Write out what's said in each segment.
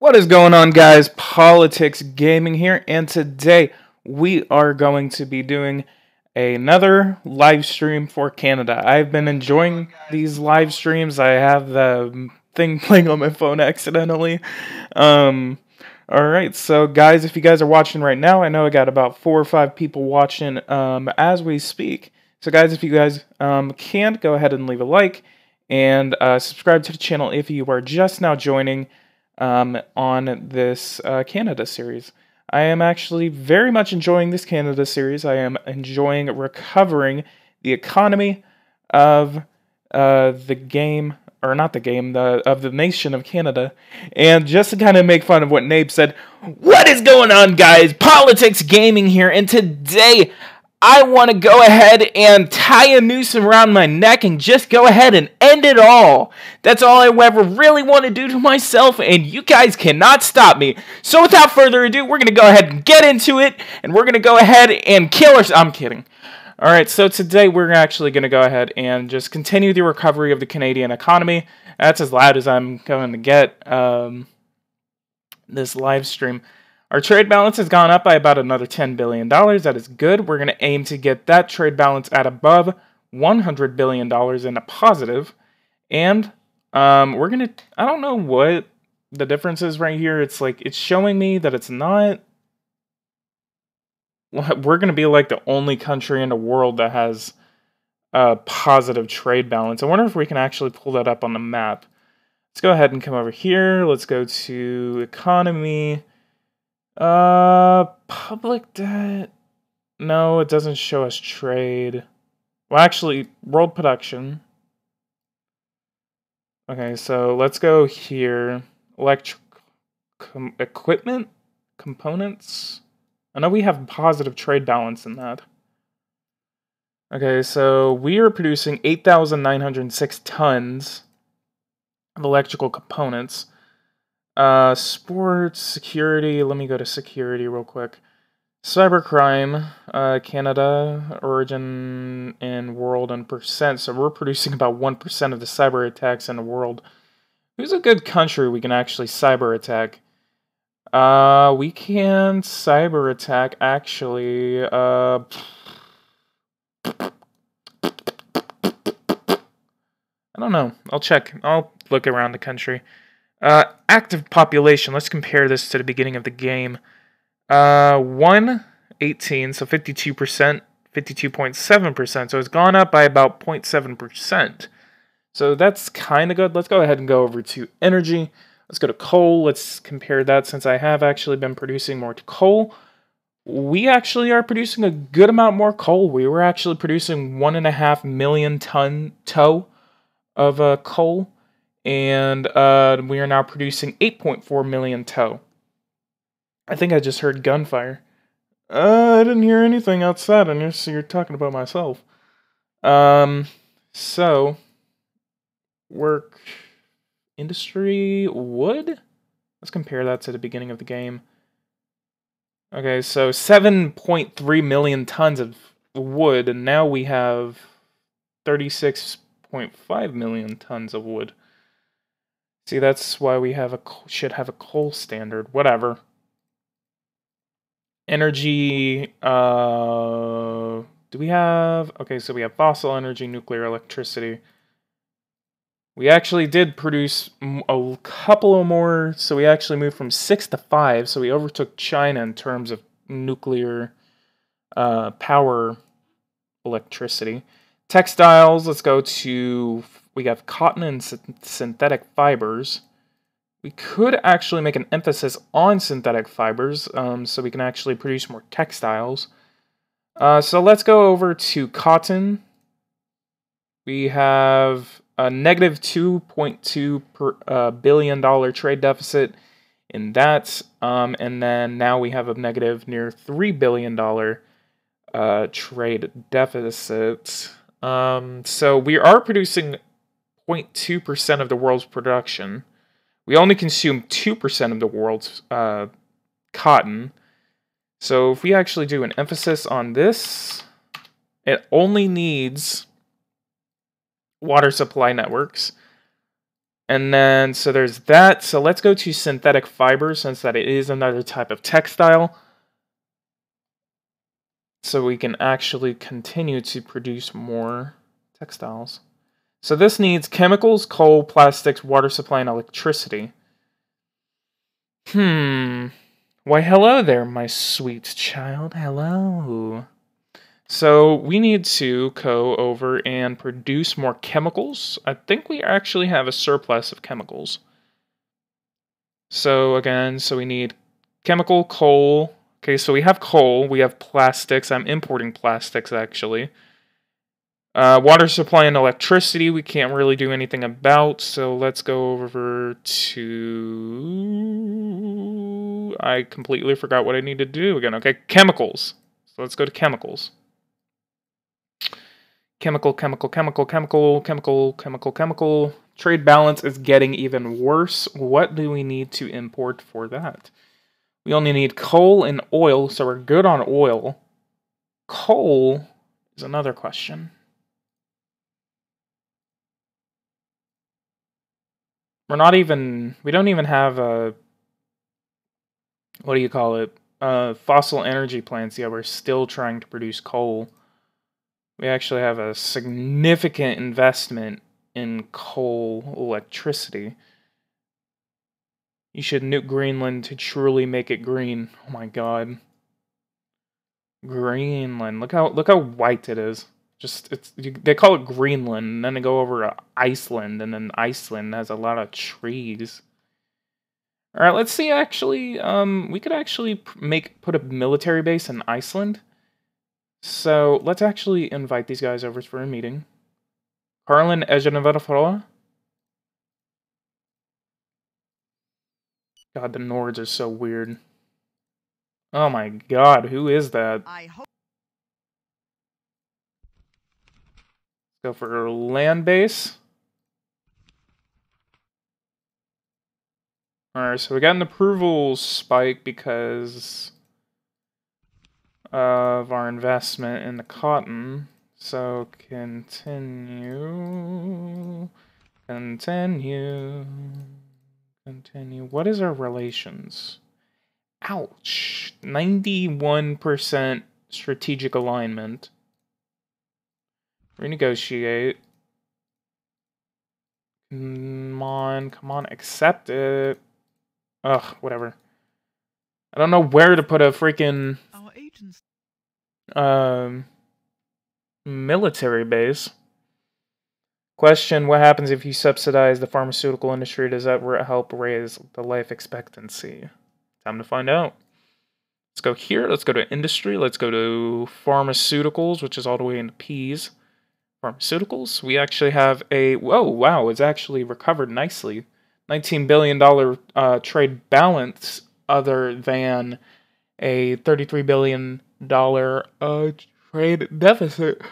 What is going on, guys? Politics Gaming here, and today we are going to be doing another live stream for Canada. I've been enjoying these live streams. I have the thing playing on my phone accidentally. Alright, so guys, if you guys are watching right now, I know I got about 4 or 5 people watching as we speak. So guys, if you guys can, go ahead and leave a like and subscribe to the channel if you are just now joining on this Canada series. I am actually very much enjoying this Canada series. I am enjoying recovering the economy of the game, or not the game, of the nation of Canada. And just to kind of make fun of what Nabe said, what is going on, guys? Politics Gaming here, and today I want to go ahead and tie a noose around my neck and just go ahead and end it all. That's all I ever really want to do to myself, and you guys cannot stop me. So without further ado, we're going to go ahead and get into it, and we're going to go ahead and kill ourselves. I'm kidding. Alright, so today we're actually going to go ahead and just continue the recovery of the Canadian economy. That's as loud as I'm going to get this live stream. Our trade balance has gone up by about another $10 billion. That is good. We're going to aim to get that trade balance at above $100 billion in a positive. And we're going to, I don't know what the difference is right here. It's like, it's showing me that it's not, we're going to be like the only country in the world that has a positive trade balance. I wonder if we can actually pull that up on the map. Let's go ahead and come over here. Let's go to economy. Public debt. No, it doesn't show us trade. Well, actually, world production. Okay, so let's go here. Electric equipment, components. I know we have positive trade balance in that. Okay, so we are producing 8,906 tons of electrical components. Sports, security, let me go to security real quick. Cybercrime, Canada, origin in world and percent. So we're producing about 1% of the cyber attacks in the world. Who's a good country we can actually cyber attack? We can cyber attack, actually, I don't know. I'll check. I'll look around the country. Active population, let's compare this to the beginning of the game. 118, so 52%, 52.7%, so it's gone up by about 0.7%. So that's kind of good. Let's go ahead and go over to energy. Let's go to coal. Let's compare that since I have actually been producing more coal. We actually are producing a good amount more coal. We were actually producing 1.5 million tow of coal. And we are now producing 8.4 million tow. I think I just heard gunfire. I didn't hear anything outside. I just you're talking about myself. So work, industry, wood. Let's compare that to the beginning of the game. Okay, so 7.3 million tons of wood, and now we have 36.5 million tons of wood. See, that's why we have should have a coal standard. Whatever. Energy, do we have... Okay, so we have fossil energy, nuclear, electricity. We actually did produce a couple more, so we actually moved from 6 to 5, so we overtook China in terms of nuclear power electricity. Textiles, let's go to... We have cotton and synthetic fibers. We could actually make an emphasis on synthetic fibers, so we can actually produce more textiles. So let's go over to cotton. We have a negative $2.2 billion trade deficit in that, and then now we have a negative near $3 billion trade deficit. So we are producing 0.2% of the world's production. We only consume 2% of the world's cotton. So if we actually do an emphasis on this, it only needs water supply networks. And then, so there's that. So let's go to synthetic fiber, since that it is another type of textile. So we can actually continue to produce more textiles. So this needs chemicals, coal, plastics, water supply, and electricity. Why, hello there, my sweet child. Hello. So we need to go over and produce more chemicals. I think we actually have a surplus of chemicals. So again, so we need chemical, coal. Okay, so we have coal, we have plastics. I'm importing plastics, actually. Water supply and electricity, we can't really do anything about, so let's go over to... I completely forgot what I need to do again. Okay, chemicals. So let's go to chemicals. Chemical. Trade balance is getting even worse. What do we need to import for that? We only need coal and oil, so we're good on oil. Coal is another question. We don't even have a, what do you call it? Fossil energy plants yet. We're still trying to produce coal. We actually have a significant investment in coal electricity. You should nuke Greenland to truly make it green. Oh my god. Greenland. Look how white it is. They call it Greenland, and then they go over to Iceland, and then Iceland has a lot of trees. All right, let's see. Actually, we could actually put a military base in Iceland. So let's actually invite these guys over for a meeting. Karlin Ejenevadafroa. God, the Nords are so weird. Oh my god, who is that? Go for land base. Alright, so we got an approval spike because of our investment in the cotton. So continue. What is our relations? Ouch. 91% strategic alignment. Renegotiate. Come on, accept it. Ugh, whatever. I don't know where to put a freaking military base. Question, what happens if you subsidize the pharmaceutical industry? Does that help raise the life expectancy? Time to find out. Let's go here. Let's go to industry. Let's go to pharmaceuticals, which is all the way into P's. Pharmaceuticals. We actually have a... Whoa, wow, it's actually recovered nicely. $19 billion trade balance, other than a $33 billion trade deficit.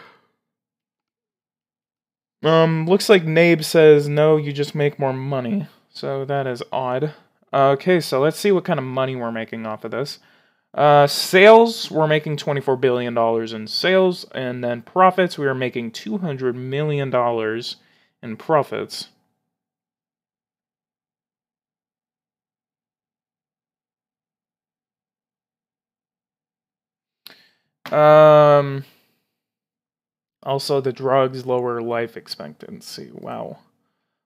Looks like Nabe says, no, you just make more money. So that is odd. Okay, so let's see what kind of money we're making off of this. Sales, we're making $24 billion in sales, and then profits, we are making $200 million in profits. Also, the drugs lower life expectancy. Wow.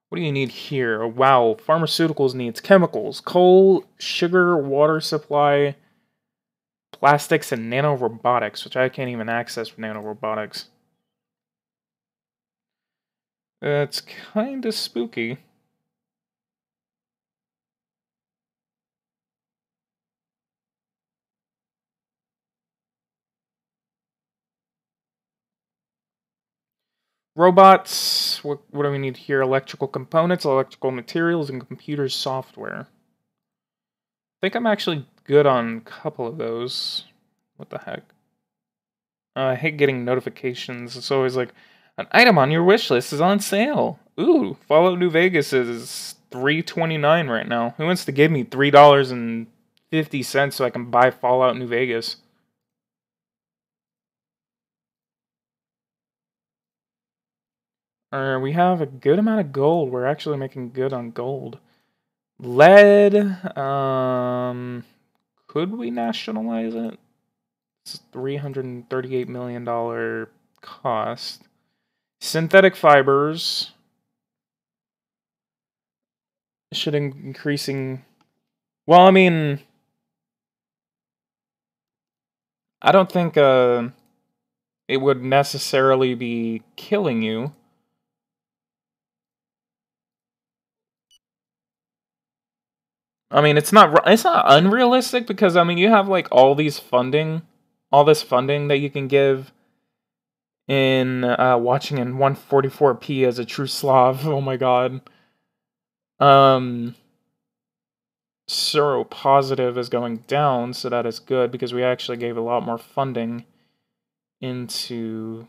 What do you need here? Wow, pharmaceuticals needs chemicals, coal, sugar, water supply, plastics, and nanorobotics, which I can't even access for nanorobotics. That's kind of spooky. Robots, what do we need here? Electrical components, electrical materials, and computer software. I think I'm actually good on a couple of those. What the heck? I hate getting notifications. It's always like, an item on your wish list is on sale. Ooh, Fallout New Vegas is $3.29 right now. Who wants to give me $3.50 so I can buy Fallout New Vegas? We have a good amount of gold. We're actually making good on gold. Lead, could we nationalize it? It's $338 million cost. Synthetic fibers should increasing. Well, I mean, I don't think it would necessarily be killing you. I mean, it's not unrealistic because I mean, you have like all this funding that you can give in watching in 144p as a true Slav. Oh my god. Seropositive is going down, so that is good because we actually gave a lot more funding into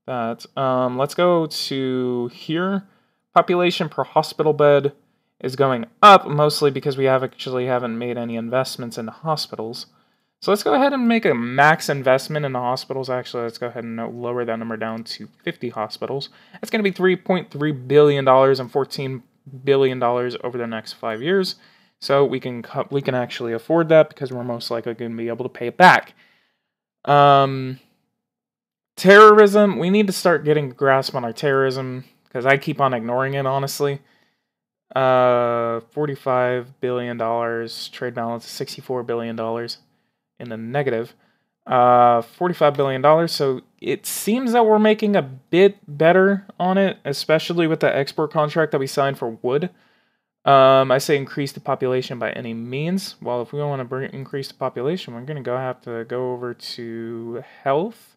that. Let's go to here. Population per hospital bed is going up, mostly because we haven't made any investments into hospitals. So let's go ahead and make a max investment in the hospitals. Actually, let's go ahead and lower that number down to 50 hospitals. That's going to be $3.3 billion and $14 billion over the next 5 years. So we can actually afford that because we're most likely going to be able to pay it back. Terrorism, we need to start getting a grasp on our terrorism because I keep on ignoring it, honestly. $45 billion, trade balance $64 billion in the negative. $45 billion, so it seems that we're making a bit better on it, especially with the export contract that we signed for wood. I say increase the population by any means. Well, if we want to increase the population, we're going to have to go over to health.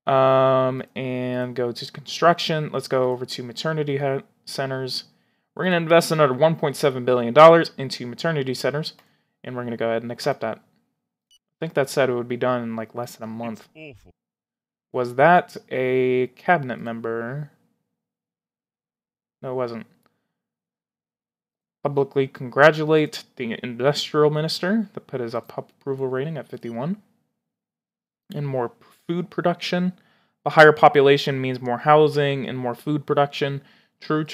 And go to construction. Let's go over to maternity centers. We're going to invest another $1.7 billion into maternity centers, and we're going to go ahead and accept that. I think that said it would be done in like less than a month. Was that a cabinet member? No, it wasn't. Publicly congratulate the industrial minister that put his approval rating at 51. And more food production. A higher population means more housing and more food production. True.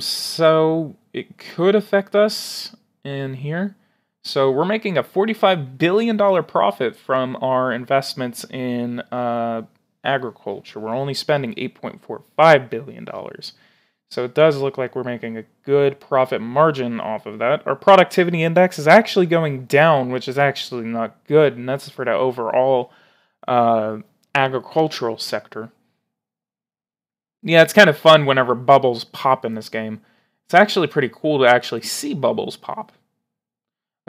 So it could affect us in here. So we're making a $45 billion profit from our investments in agriculture. We're only spending $8.45 billion. So it does look like we're making a good profit margin off of that. Our productivity index is actually going down, which is actually not good, and that's for the overall agricultural sector. Yeah, it's kind of fun whenever bubbles pop in this game. It's actually pretty cool to actually see bubbles pop.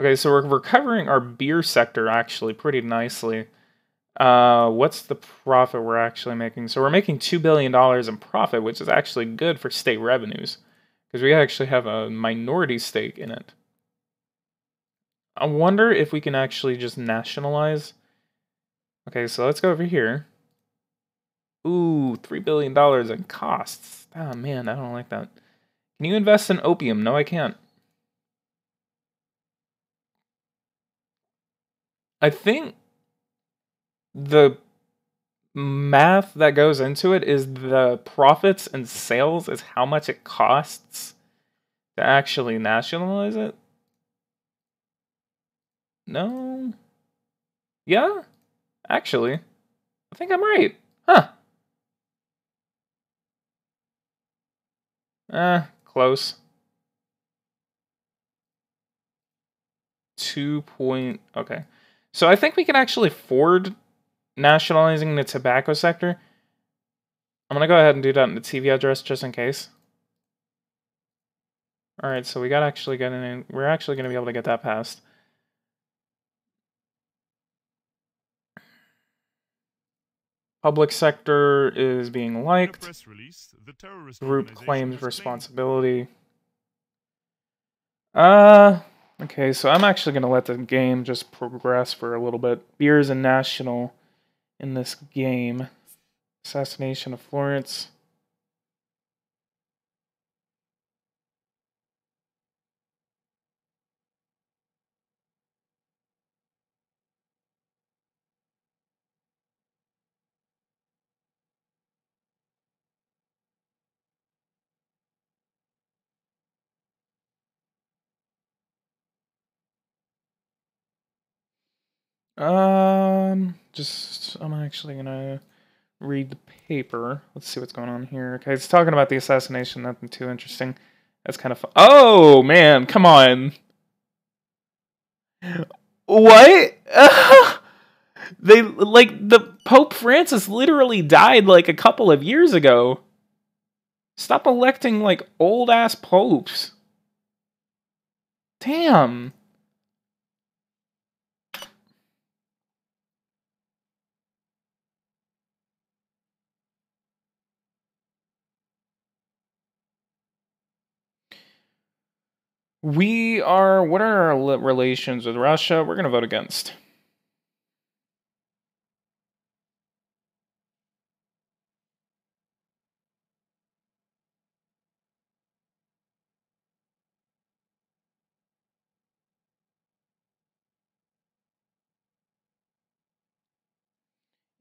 Okay, so we're recovering our beer sector actually pretty nicely. What's the profit we're actually making? So we're making $2 billion in profit, which is actually good for state revenues, because we actually have a minority stake in it. I wonder if we can actually just nationalize. Okay, so let's go over here. Ooh, $3 billion in costs. Oh man, I don't like that. Can you invest in opium? No, I can't. I think the math that goes into it is the profits and sales is how much it costs to actually nationalize it. No. Yeah? Actually, I think I'm right. Huh. Close. 2 point... Okay. So I think we can actually afford nationalizing the tobacco sector. I'm going to go ahead and do that in the TV address just in case. Alright, so we're actually going to be able to get that passed. Public sector is being liked. Group claims responsibility. Okay, so I'm actually going to let the game just progress for a little bit. Beer is a national in this game. Assassination of Florence. I'm actually gonna read the paper. Let's see what's going on here. Okay, it's talking about the assassination. Nothing too interesting. That's kind of fun. Oh man, come on. What? They like the Pope Francis literally died like a couple of years ago. Stop electing like old ass popes. Damn. What are our relations with Russia? We're gonna vote against.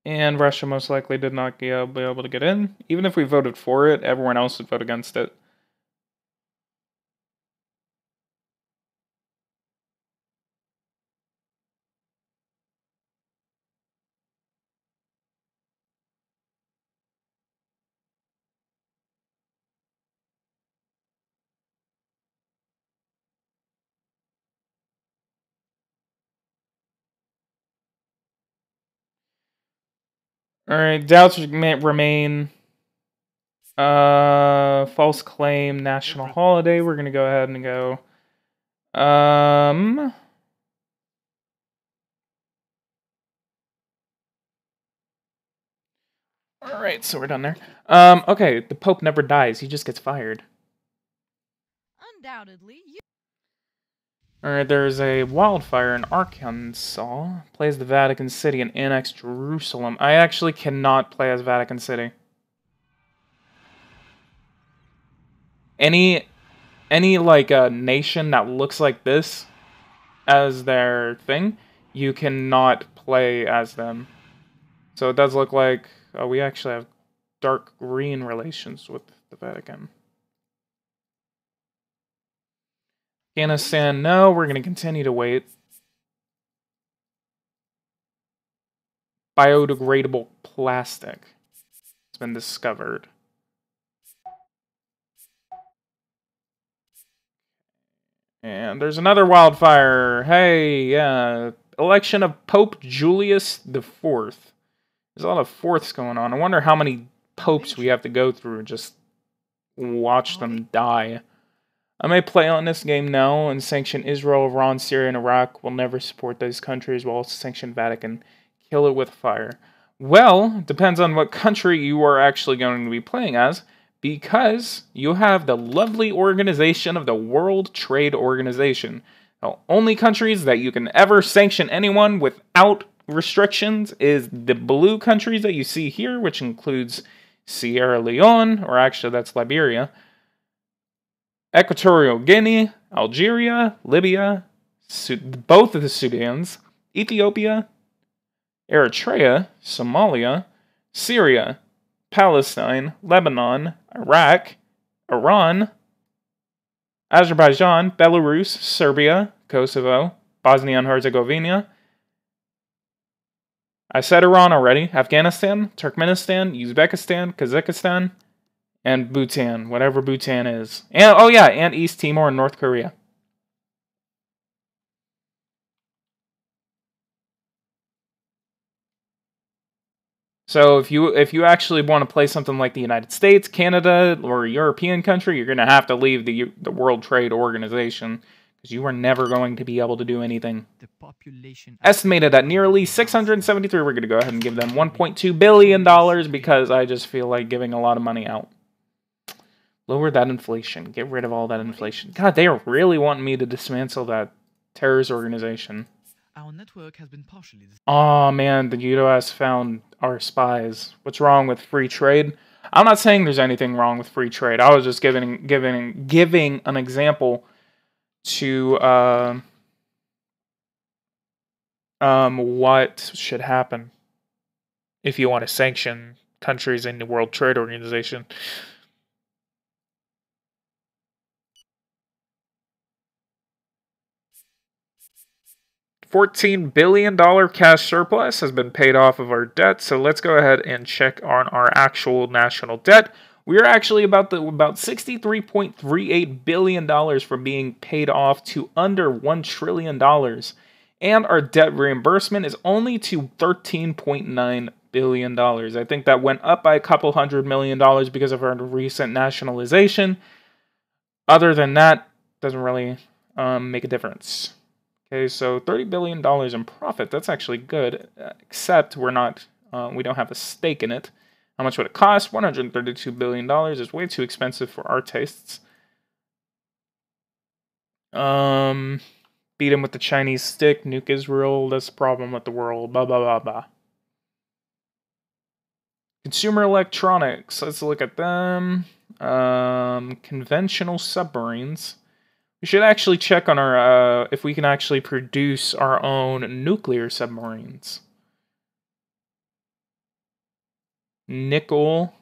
And Russia most likely did not be able to get in. Even if we voted for it, everyone else would vote against it. Alright, doubts remain. False claim, national holiday. We're gonna go ahead and go. Alright, so we're done there. Okay, the Pope never dies, he just gets fired. Undoubtedly. Alright, there's a wildfire in Arkansas. Plays the Vatican City and annex Jerusalem. I actually cannot play as Vatican City. Any like nation that looks like this as their thing, you cannot play as them. So it does look like we actually have dark green relations with the Vatican. Afghanistan, no, we're going to continue to wait. Biodegradable plastic has been discovered. And there's another wildfire. Hey, yeah. Election of Pope Julius IV. There's a lot of fourths going on. I wonder how many popes we have to go through and just watch them die. I may play on this game now and sanction Israel, Iran, Syria, and Iraq. Will never support those countries. Will also sanction Vatican. Kill it with fire. Well, depends on what country you are actually going to be playing as, because you have the lovely organization of the World Trade Organization. The only countries that you can ever sanction anyone without restrictions is the blue countries that you see here, which includes Sierra Leone, or actually that's Liberia, Equatorial Guinea, Algeria, Libya, both of the Sudans, Ethiopia, Eritrea, Somalia, Syria, Palestine, Lebanon, Iraq, Iran, Azerbaijan, Belarus, Serbia, Kosovo, Bosnia and Herzegovina. I said Iran already. Afghanistan, Turkmenistan, Uzbekistan, Kazakhstan, and Bhutan, whatever Bhutan is. And oh yeah, and East Timor and North Korea. So if you actually want to play something like the United States, Canada, or a European country, you're going to have to leave the World Trade Organization, because you are never going to be able to do anything. The population Estimated at nearly 673. We're going to go ahead and give them $1.2 billion, because I just feel like giving a lot of money out. Lower that inflation. Get rid of all that inflation. God, they are really wanting me to dismantle that terrorist organization. Our network has been partially. Oh man, the US found our spies. What's wrong with free trade? I'm not saying there's anything wrong with free trade. I was just giving an example to what should happen if you want to sanction countries in the World Trade Organization. $14 billion cash surplus has been paid off of our debt. So let's go ahead and check on our actual national debt. We are actually about $63.38 billion from being paid off to under $1 trillion. And our debt reimbursement is only to $13.9 billion. I think that went up by a couple $100 million because of our recent nationalization. Other than that, doesn't really make a difference. Okay, so $30 billion in profit. That's actually good, except we don't have a stake in it. How much would it cost? $132 billion is way too expensive for our tastes. Beat him with the Chinese stick, nuke Israel, that's the problem with the world, blah, blah, blah, blah. Consumer electronics, let's look at them. Conventional submarines. We should actually check on our, if we can actually produce our own nuclear submarines. Nickel.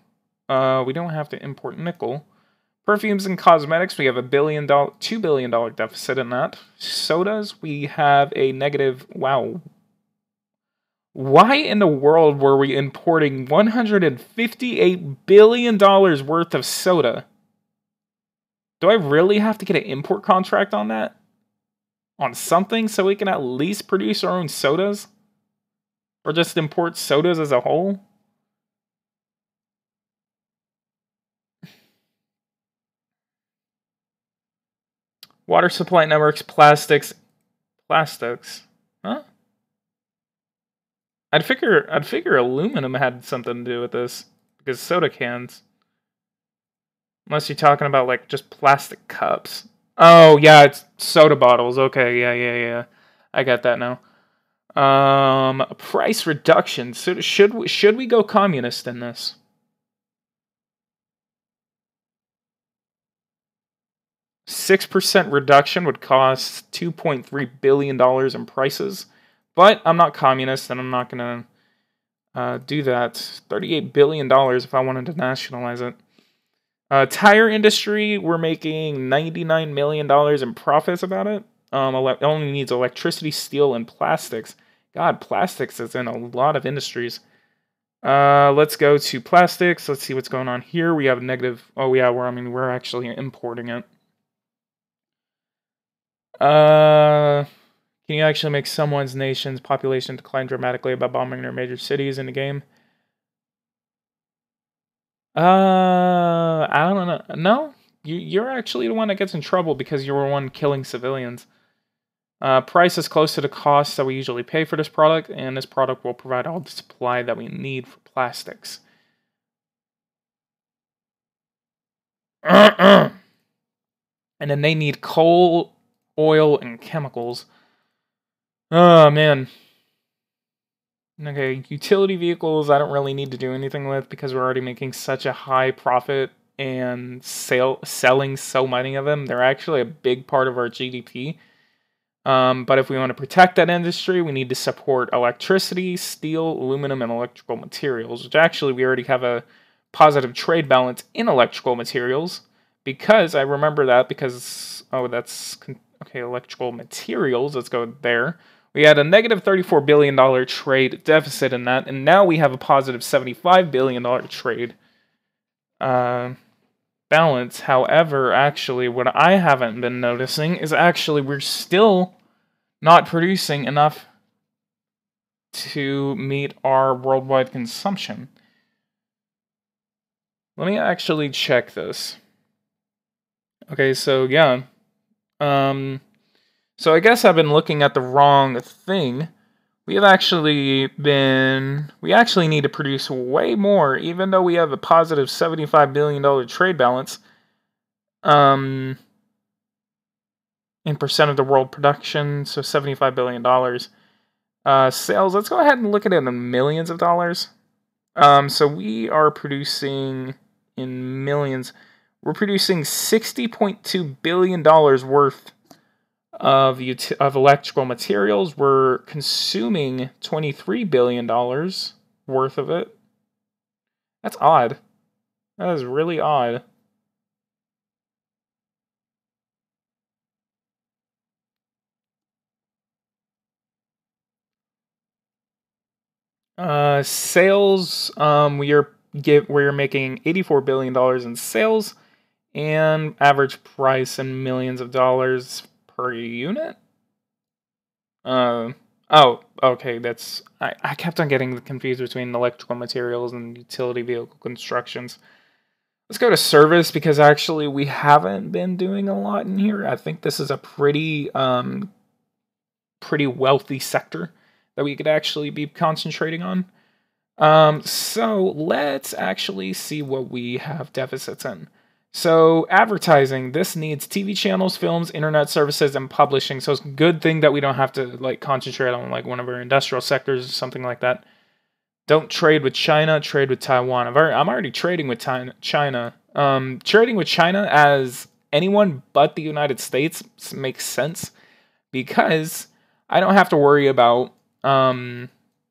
We don't have to import nickel. Perfumes and cosmetics, we have $2 billion deficit in that. Sodas, we have a negative, wow. Why in the world were we importing $158 billion worth of soda? Do I really have to get an import contract on that? On something so we can at least produce our own sodas? Or just import sodas as a whole? Water supply networks, plastics. Plastics? Huh? I'd figure aluminum had something to do with this. Because soda cans. Unless you're talking about, like, just plastic cups. Oh, yeah, it's soda bottles. Okay, yeah. I got that now. Price reduction. So should we go communist in this? %6 reduction would cost $2.3 billion in prices. But I'm not communist, and I'm not going to do that. $38 billion if I wanted to nationalize it. Tire industry, we're making $99 million in profits about it. It only needs electricity, steel, and plastics. God, plastics is in a lot of industries. Let's go to plastics. Let's see what's going on here. We have negative. Oh yeah, we're actually importing it. Can you actually make someone's nation's population decline dramatically by bombing their major cities in the game? I don't know. No, you're actually the one that gets in trouble because you were one killing civilians. Price is close to the cost that we usually pay for this product, and this product will provide all the supply that we need for plastics. And then they need coal, oil, and chemicals. Oh, man. Okay, utility vehicles I don't really need to do anything with because we're already making such a high profit and selling so many of them. They're actually a big part of our GDP. But if we want to protect that industry, we need to support electricity, steel, aluminum, and electrical materials, which actually we already have a positive trade balance in electrical materials, because I remember that because, oh, that's, okay, electrical materials, let's go there. We had a negative $34 billion trade deficit in that, and now we have a positive $75 billion trade balance. However, actually, what I haven't been noticing is actually we're still not producing enough to meet our worldwide consumption. Let me actually check this. Okay, so yeah. So I guess I've been looking at the wrong thing. We actually need to produce way more, even though we have a positive $75 billion trade balance. In percent of the world production, so $75 billion. Sales, let's go ahead and look at it in millions of dollars. So we are producing in millions. We're producing $60.2 billion worth of electrical materials. We're consuming $23 billion worth of it. That's odd. That is really odd. Sales, we're making $84 billion in sales, and average price in millions of dollars per unit. Oh, okay, I kept on getting confused between electrical materials and utility vehicle constructions. Let's go to service, because actually we haven't been doing a lot in here. I think this is a pretty wealthy sector that we could actually be concentrating on. So let's actually see what we have deficits in. So advertising, this needs TV channels, films, internet services, and publishing. So it's a good thing that we don't have to like concentrate on like one of our industrial sectors or something like that. Don't trade with China, trade with Taiwan. I'm already trading with China. Trading with China as anyone but the United States makes sense, because I don't have to worry about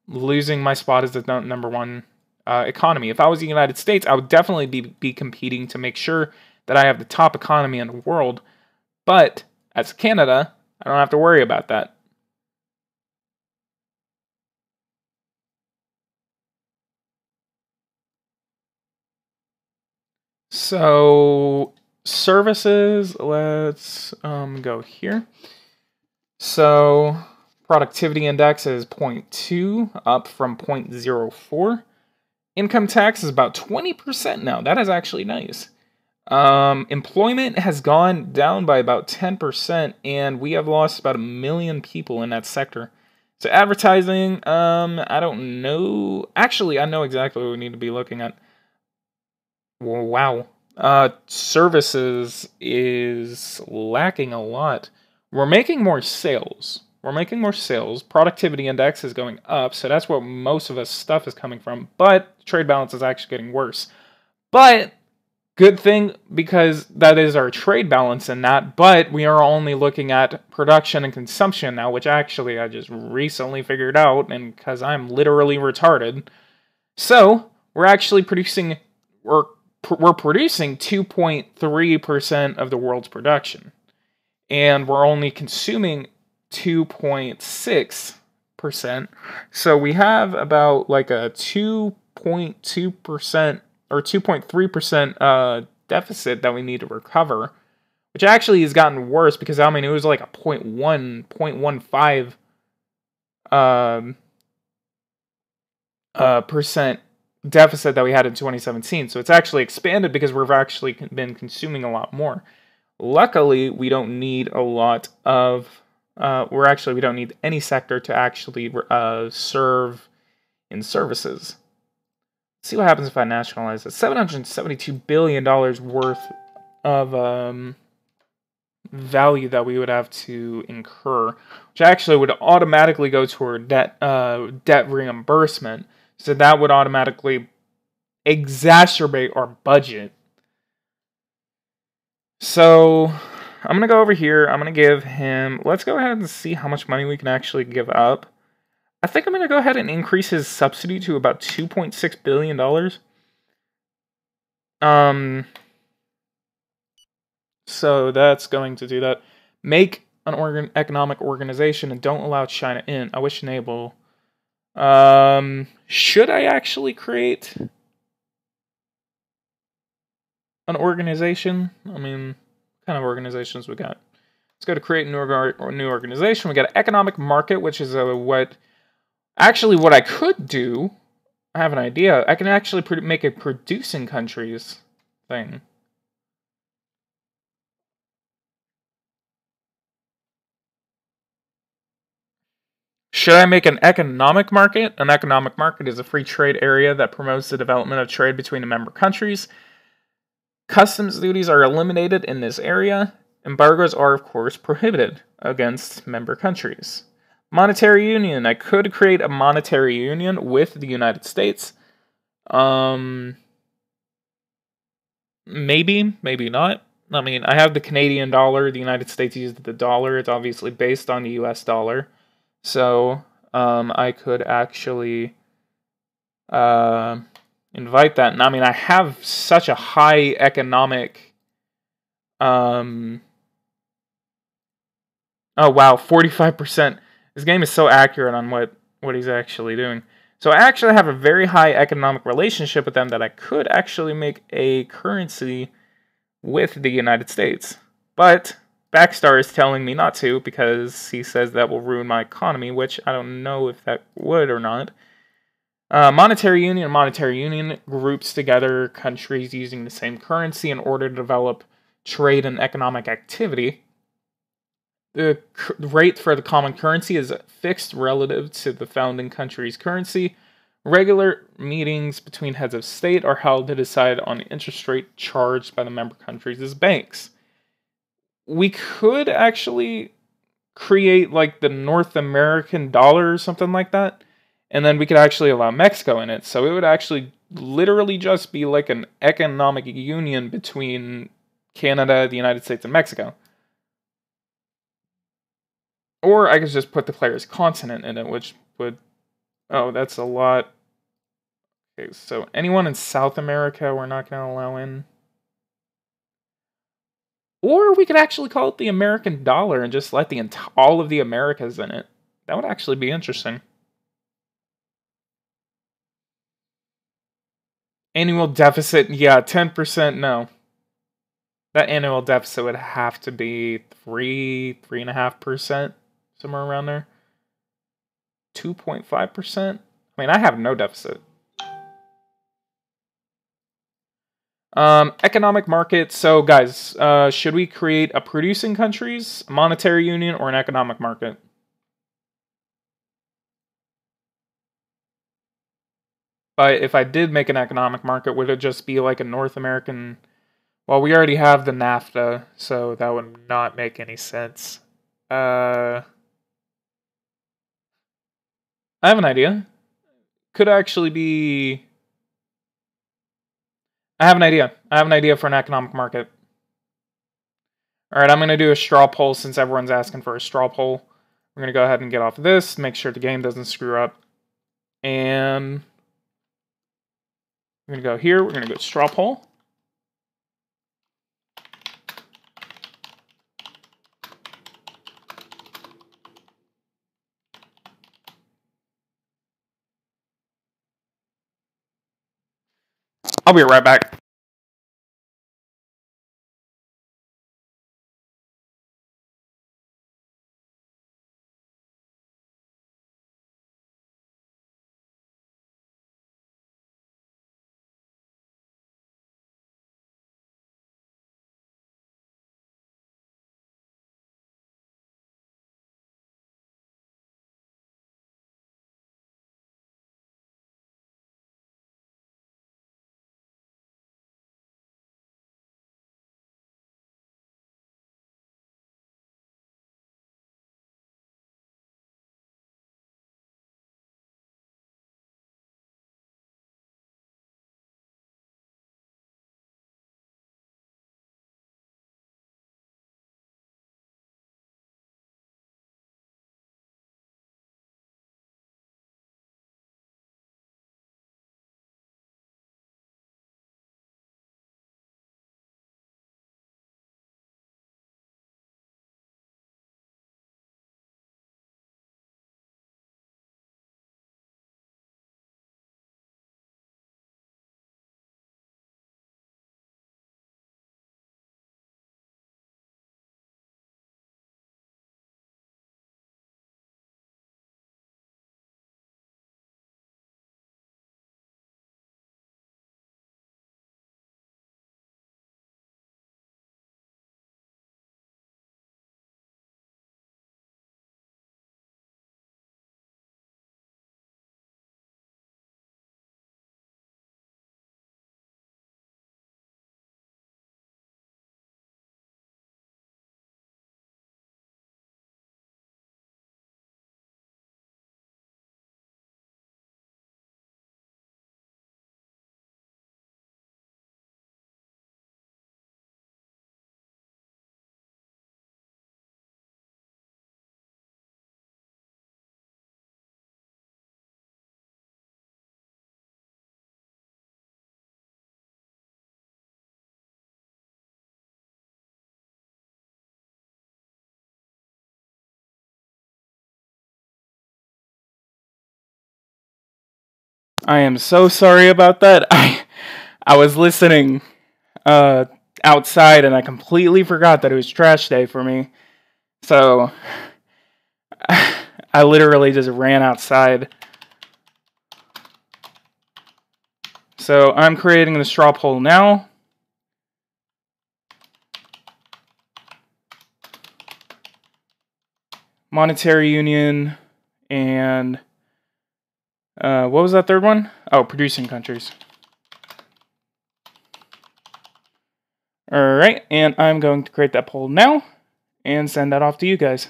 losing my spot as the number one economy. If I was the United States, I would definitely be competing to make sure that I have the top economy in the world. But as Canada, I don't have to worry about that. So services, let's go here. So productivity index is 0.2, up from 0.04. Income tax is about 20% now. That is actually nice. Employment has gone down by about 10%, and we have lost about 1 million people in that sector. So advertising, I don't know. Actually, I know exactly what we need to be looking at. Wow. Services is lacking a lot. We're making more sales. Productivity index is going up, so that's where most of us stuff is coming from. But trade balance is actually getting worse. But good thing, because that is our trade balance in that. But we are only looking at production and consumption now, which actually I just recently figured out, and because I'm literally retarded. So we're actually producing, we're producing 2.3% of the world's production, and we're only consuming 2.6%. So we have about like a 2.2% or 2.3% deficit that we need to recover, which actually has gotten worse, because I mean it was like a 0.15 percent deficit that we had in 2017. So it's actually expanded because we've actually been consuming a lot more. Luckily, we don't need a lot of we don't need any sector to actually serve in services. Let's see what happens if I nationalize it. $772 billion worth of value that we would have to incur, which actually would automatically go toward debt reimbursement. So that would automatically exacerbate our budget. So I'm going to go over here. I'm going to give him... Let's go ahead and see how much money we can actually give up. I think I'm going to go ahead and increase his subsidy to about $2.6 billion. So that's going to do that. Make an economic organization and don't allow China in. I wish enable... should I actually create an organization? I mean, what kind of organizations we got? Let's go to create a new organization. We got an economic market, which is what I could do. I have an idea. I can actually make a producing countries thing. Should I make an economic market? An economic market is a free trade area that promotes the development of trade between the member countries. Customs duties are eliminated in this area. Embargoes are, of course, prohibited against member countries. Monetary union. I could create a monetary union with the United States. Maybe, maybe not. I mean, I have the Canadian dollar. The United States uses the dollar. It's obviously based on the US dollar. So, I could actually invite that. And I mean, I have such a high economic... oh, wow, 45%. This game is so accurate on what he's actually doing. So I actually have a very high economic relationship with them that I could actually make a currency with the United States. But Backstar is telling me not to because he says that will ruin my economy, which I don't know if that would or not. Monetary Union groups together countries using the same currency in order to develop trade and economic activity. The rate for the common currency is fixed relative to the founding country's currency. Regular meetings between heads of state are held to decide on the interest rate charged by the member countries as banks. We could actually create like the North American dollar or something like that, and then we could actually allow Mexico in it. So it would actually literally just be like an economic union between Canada, the United States, and Mexico. Or I could just put the player's continent in it, which would... Oh, that's a lot. Okay, so anyone in South America we're not going to allow in. Or we could actually call it the American dollar and just let all of the Americas in it. That would actually be interesting. Annual deficit, yeah, 10%, no. That annual deficit would have to be 3.5%, somewhere around there. 2.5%? I mean, I have no deficit. Economic market. So, guys, should we create a producing countries, a monetary union, or an economic market? But if I did make an economic market, would it just be like a North American... Well, we already have the NAFTA, so that would not make any sense. I have an idea. Could actually be... I have an idea. I have an idea for an economic market. Alright, I'm going to do a straw poll since everyone's asking for a straw poll. We're going to go ahead and get off of this, make sure the game doesn't screw up. And we're going to go here. We're going to go straw poll. I'll be right back. I am so sorry about that. I was listening uh, outside and I completely forgot that it was trash day for me. So I literally just ran outside. So I'm creating the straw poll now. Monetary union and what was that third one? Oh, producing countries. Alright, and I'm going to create that poll now and send that off to you guys.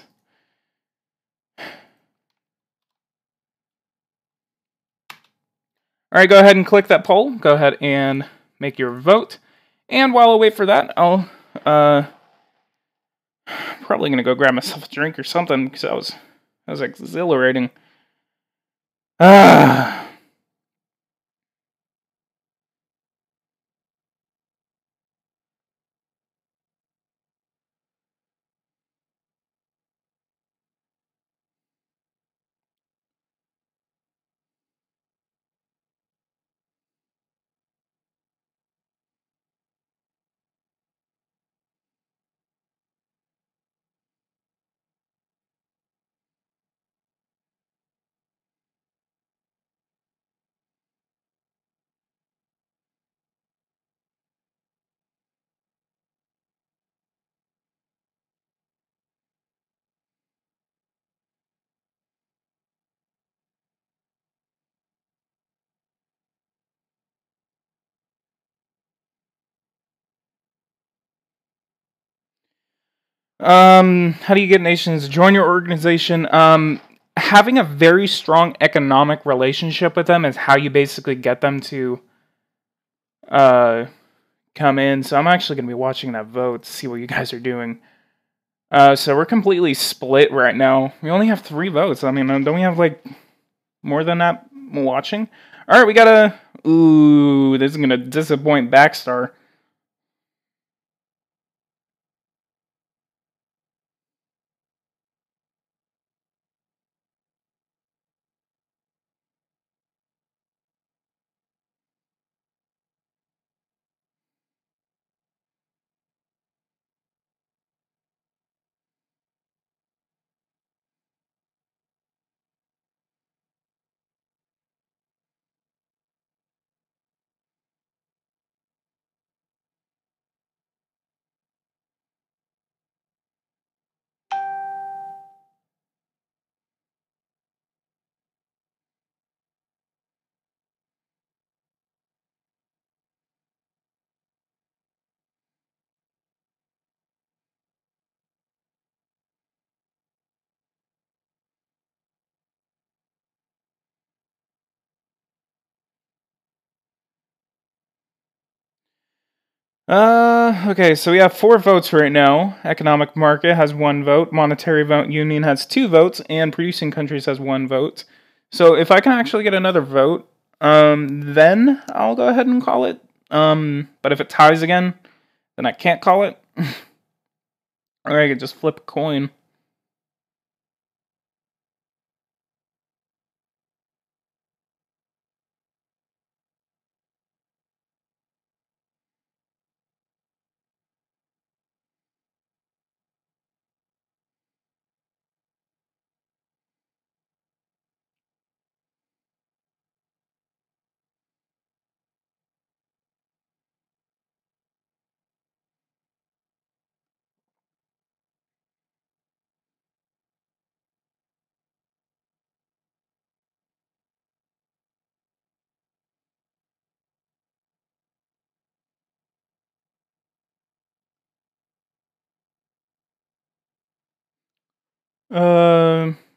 Alright, go ahead and click that poll. Go ahead and make your vote. And while I wait for that, I'll probably gonna go grab myself a drink or something because that was exhilarating. Ah. How do you get nations to join your organization? Having a very strong economic relationship with them is how you basically get them to come in. So I'm actually going to be watching that vote to see what you guys are doing. So we're completely split right now. We only have 3 votes. I mean, don't we have, like, more than that watching? Alright, we got a... Ooh, this is going to disappoint Backstar. Okay, so we have 4 votes right now. Economic market has 1 vote, monetary vote union has 2 votes, and producing countries has 1 vote. So if I can actually get another vote, then I'll go ahead and call it. But if it ties again, then I can't call it. Or I could just flip a coin.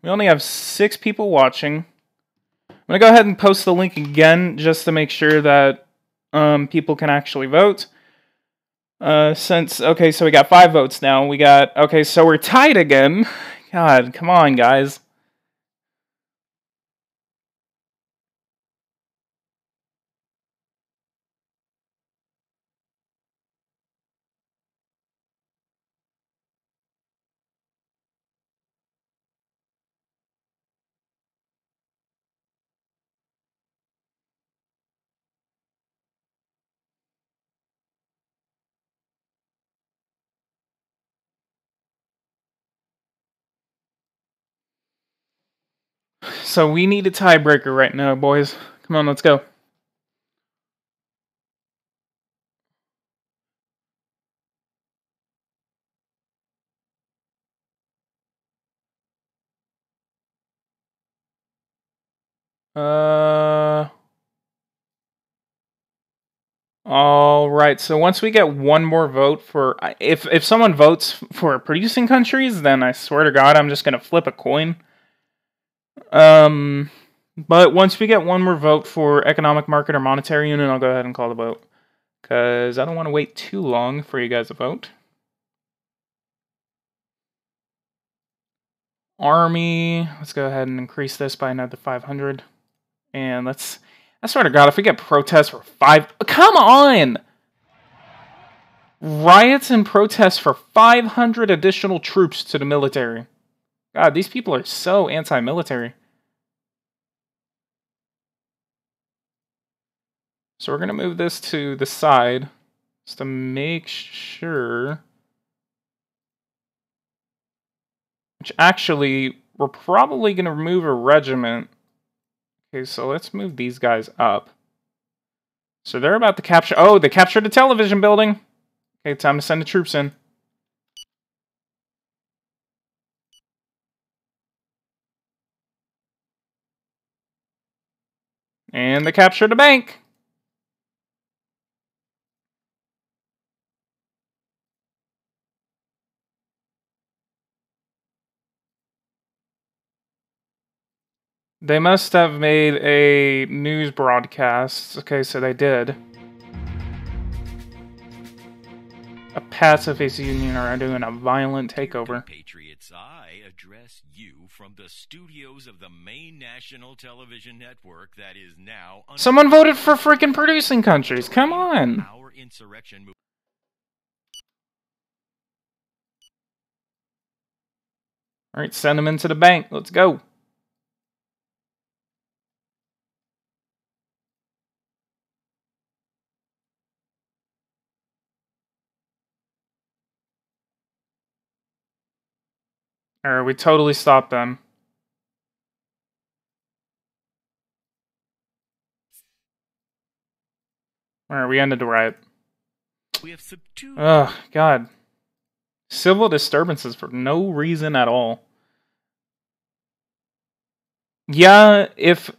We only have 6 people watching. I'm gonna go ahead and post the link again just to make sure that people can actually vote. Okay, so we got 5 votes now. Okay, so we're tied again. God, come on, guys. So we need a tiebreaker right now, boys. Come on, let's go. All right. So once we get one more vote for, if someone votes for producing countries, then I swear to God, I'm just gonna flip a coin. But once we get one more vote for economic market or monetary union, I'll go ahead and call the vote, because I don't want to wait too long for you guys to vote. Army. Let's go ahead and increase this by another 500. And let's. I swear to God, if we get protests for 5. Come on! Riots and protests for 500 additional troops to the military. God, these people are so anti-military. So we're going to move this to the side just to make sure. Which actually, we're probably going to remove a regiment. Okay, so let's move these guys up. So they're about to capture... Oh, they captured the television building. Okay, time to send the troops in. And they captured the bank. They must have made a news broadcast. Okay, so they did. A pacifist union are doing a violent takeover. Patriots, I address you from the studios of the main national television network that is now... Someone voted for freaking producing countries. Come on. Our insurrection... Alright, send them into the bank. Let's go. Alright, we totally stopped them. Alright, we ended the riot. We have subdued... Ugh, God. Civil disturbances for no reason at all. Yeah, if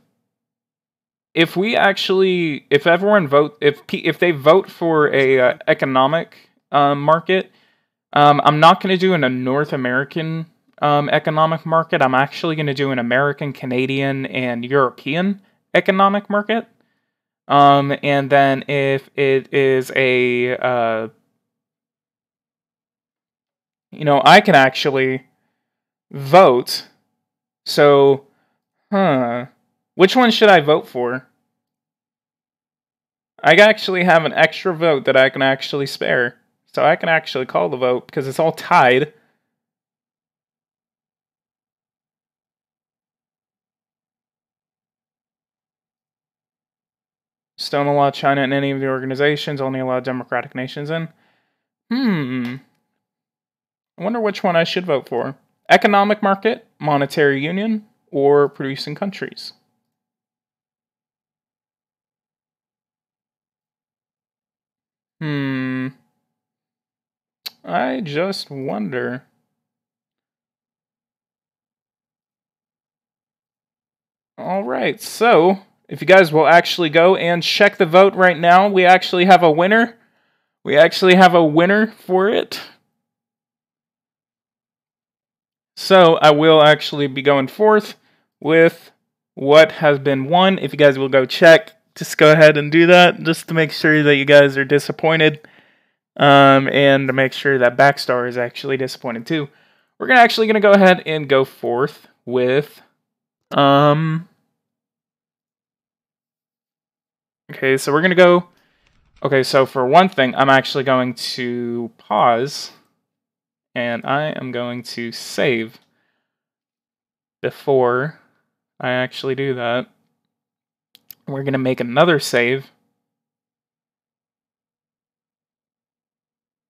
everyone vote, if they vote for a economic market, I'm not going to do in a North American economic market. I'm actually going to do an American, Canadian, and European economic market. And then if it is a, I can actually vote. So, which one should I vote for? I actually have an extra vote that I can actually spare. So I can actually call the vote because it's all tied. Just don't allow China in any of the organizations, only allow democratic nations in. I wonder which one I should vote for. Economic market, monetary union, or producing countries. I just wonder. Alright, so if you guys will actually go and check the vote right now, we actually have a winner. We actually have a winner for it. So I will actually be going forth with what has been won. If you guys will go check, just go ahead and do that, just to make sure that you guys are disappointed. And to make sure that Backstar is actually disappointed too. We're actually gonna go ahead and go forth with okay, so we're gonna go. Okay, so for one thing, I'm actually going to pause, and I am going to save before I actually do that. We're gonna make another save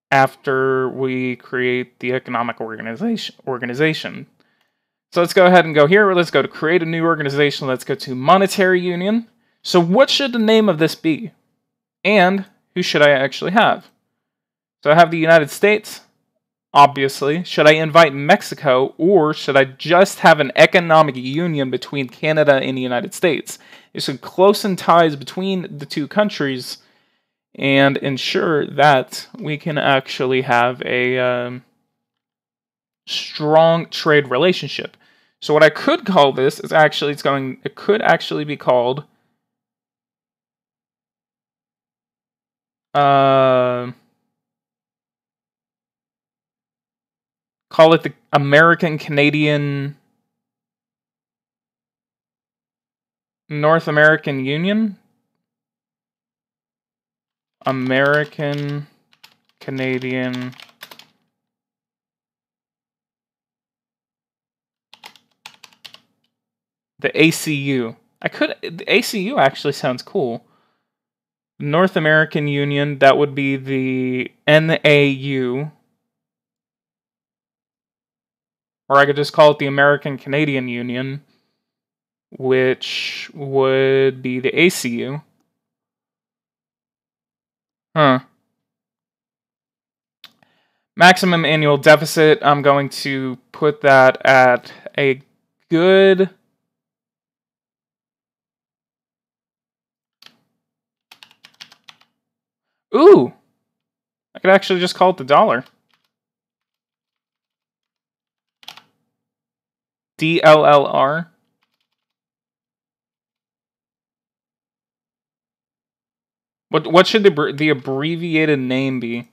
after we create the economic organization. So let's go ahead and go here. Let's go to create a new organization. Let's go to monetary union. So what should the name of this be? And who should I actually have? So I have the United States, obviously. Should I invite Mexico, or should I just have an economic union between Canada and the United States? There's some close ties between the two countries and ensure that we can actually have a strong trade relationship. So what I could call this is actually, it could actually be called call it the American-Canadian North American Union. American-Canadian the ACU. The ACU actually sounds cool. North American Union, that would be the NAU. Or I could just call it the American-Canadian Union, which would be the ACU. Huh. Maximum annual deficit, I'm going to put that at a good... Ooh! I could actually just call it the dollar. DLLR. What should the abbreviated name be?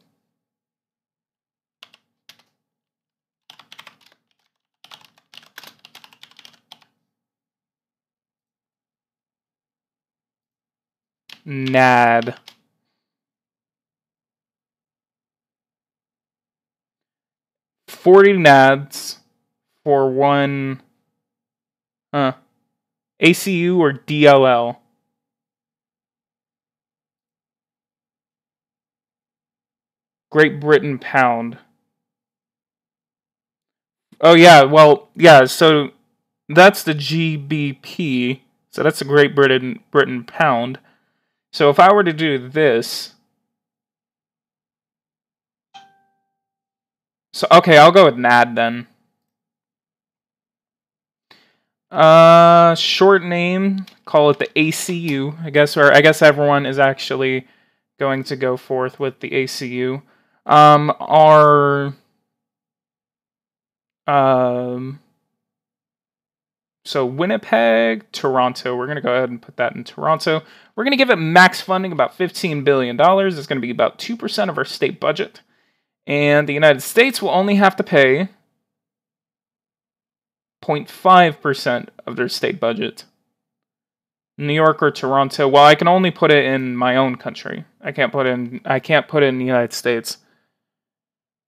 NAD. $40 NADs for one ACU or DLL. Great Britain pound. Oh yeah, well, yeah, so that's the GBP. So that's the Great Britain pound. So if I were to do this, so okay, I'll go with NAD then. Short name, call it the ACU. I guess everyone is actually going to go forth with the ACU. So Winnipeg, Toronto. We're going to go ahead and put that in Toronto. We're going to give it max funding, about $15 billion. It's going to be about 2% of our state budget. And the United States will only have to pay 0.5% of their state budget. New York or Toronto. Well, I can only put it in my own country. I can't put it in the United States.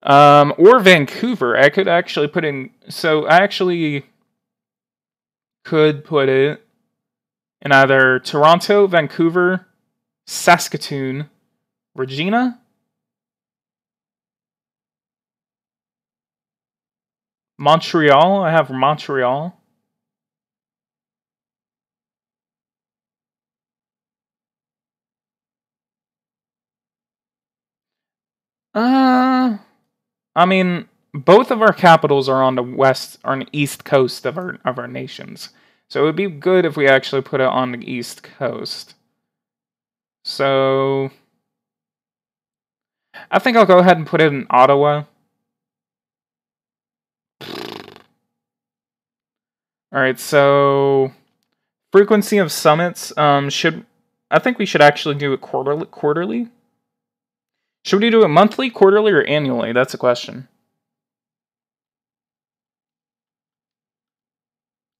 Or Vancouver. I could actually put in, so I actually could put it in either Toronto, Vancouver, Saskatoon, Regina, Montreal. I have Montreal. I mean, both of our capitals are on the east coast of our nations. So it would be good if we actually put it on the east coast. So I think I'll go ahead and put it in Ottawa. Alright, so frequency of summits, I think we should actually do it quarterly. Should we do it monthly, quarterly, or annually? That's a question.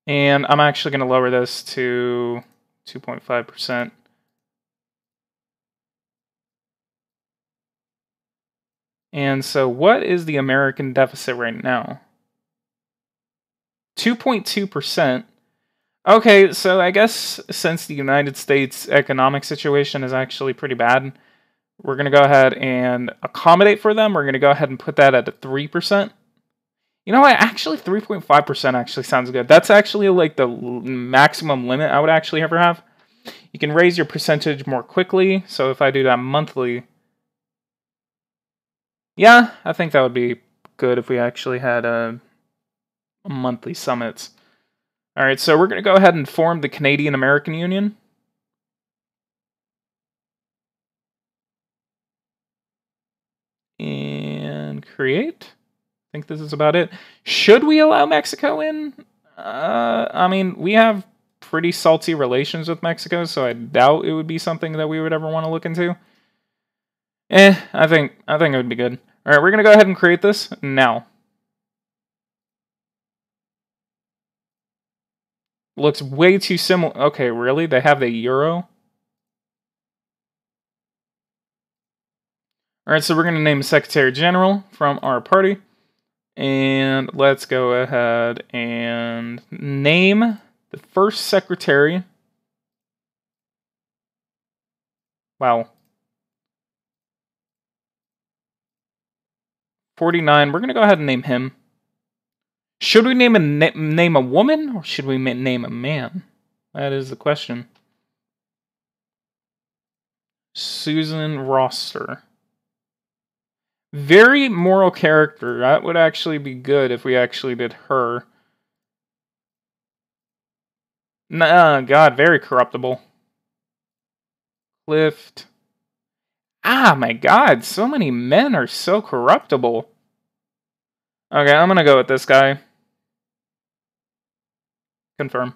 And I'm actually going to lower this to 2.5%. And so what is the American deficit right now? 2.2%. Okay, so I guess since the United States economic situation is actually pretty bad, we're going to go ahead and accommodate for them. We're going to go ahead and put that at a 3%. You know what? Actually, 3.5% actually sounds good. That's actually like the maximum limit I would actually ever have. You can raise your percentage more quickly. So if I do that monthly, yeah, I think that would be good if we actually had monthly summits. All right, so we're going to go ahead and form the Canadian American Union. And create. I think this is about it. Should we allow Mexico in? I mean, we have pretty salty relations with Mexico, so I doubt it would be something that we would ever want to look into. I think it would be good. All right, we're going to go ahead and create this now. Looks way too similar. Okay, really? They have the euro? Alright, so we're going to name Secretary General from our party. And let's go ahead and name the first secretary. Wow. 49. We're going to go ahead and name him. Should we name a woman or should we name a man? That is the question. Susan Roster. Very moral character. That would actually be good if we actually did her. Nah, God, very corruptible. Clift. Ah, my God, so many men are so corruptible. Okay, I'm gonna go with this guy. Confirm.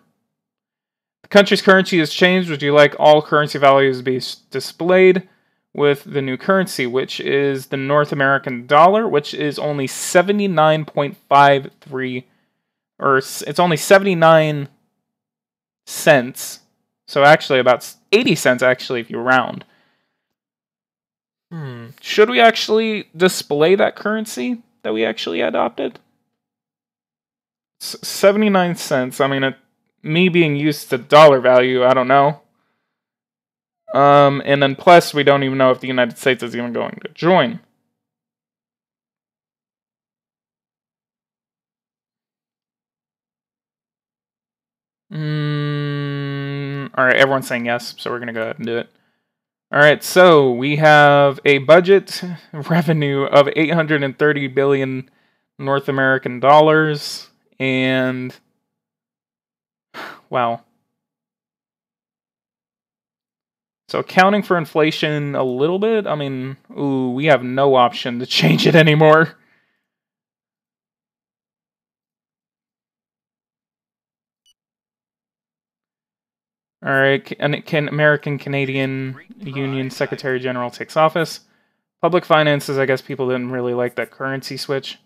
The country's currency has changed. Would you like all currency values to be displayed with the new currency, which is the North American dollar, which is only 79.53, or it's only 79 cents. So actually about 80 cents actually if you round. Should we actually display that currency that we actually adopted? 79 cents. I mean, me being used to dollar value, I don't know. And then plus, we don't even know if the United States is even going to join. Alright, everyone's saying yes, so we're going to go ahead and do it. Alright, so we have a budget revenue of 830 billion North American dollars, and wow. So accounting for inflation a little bit, I mean, ooh, we have no option to change it anymore. Alright, can American Canadian Union Secretary General takes office. Public finances, I guess people didn't really like that currency switch.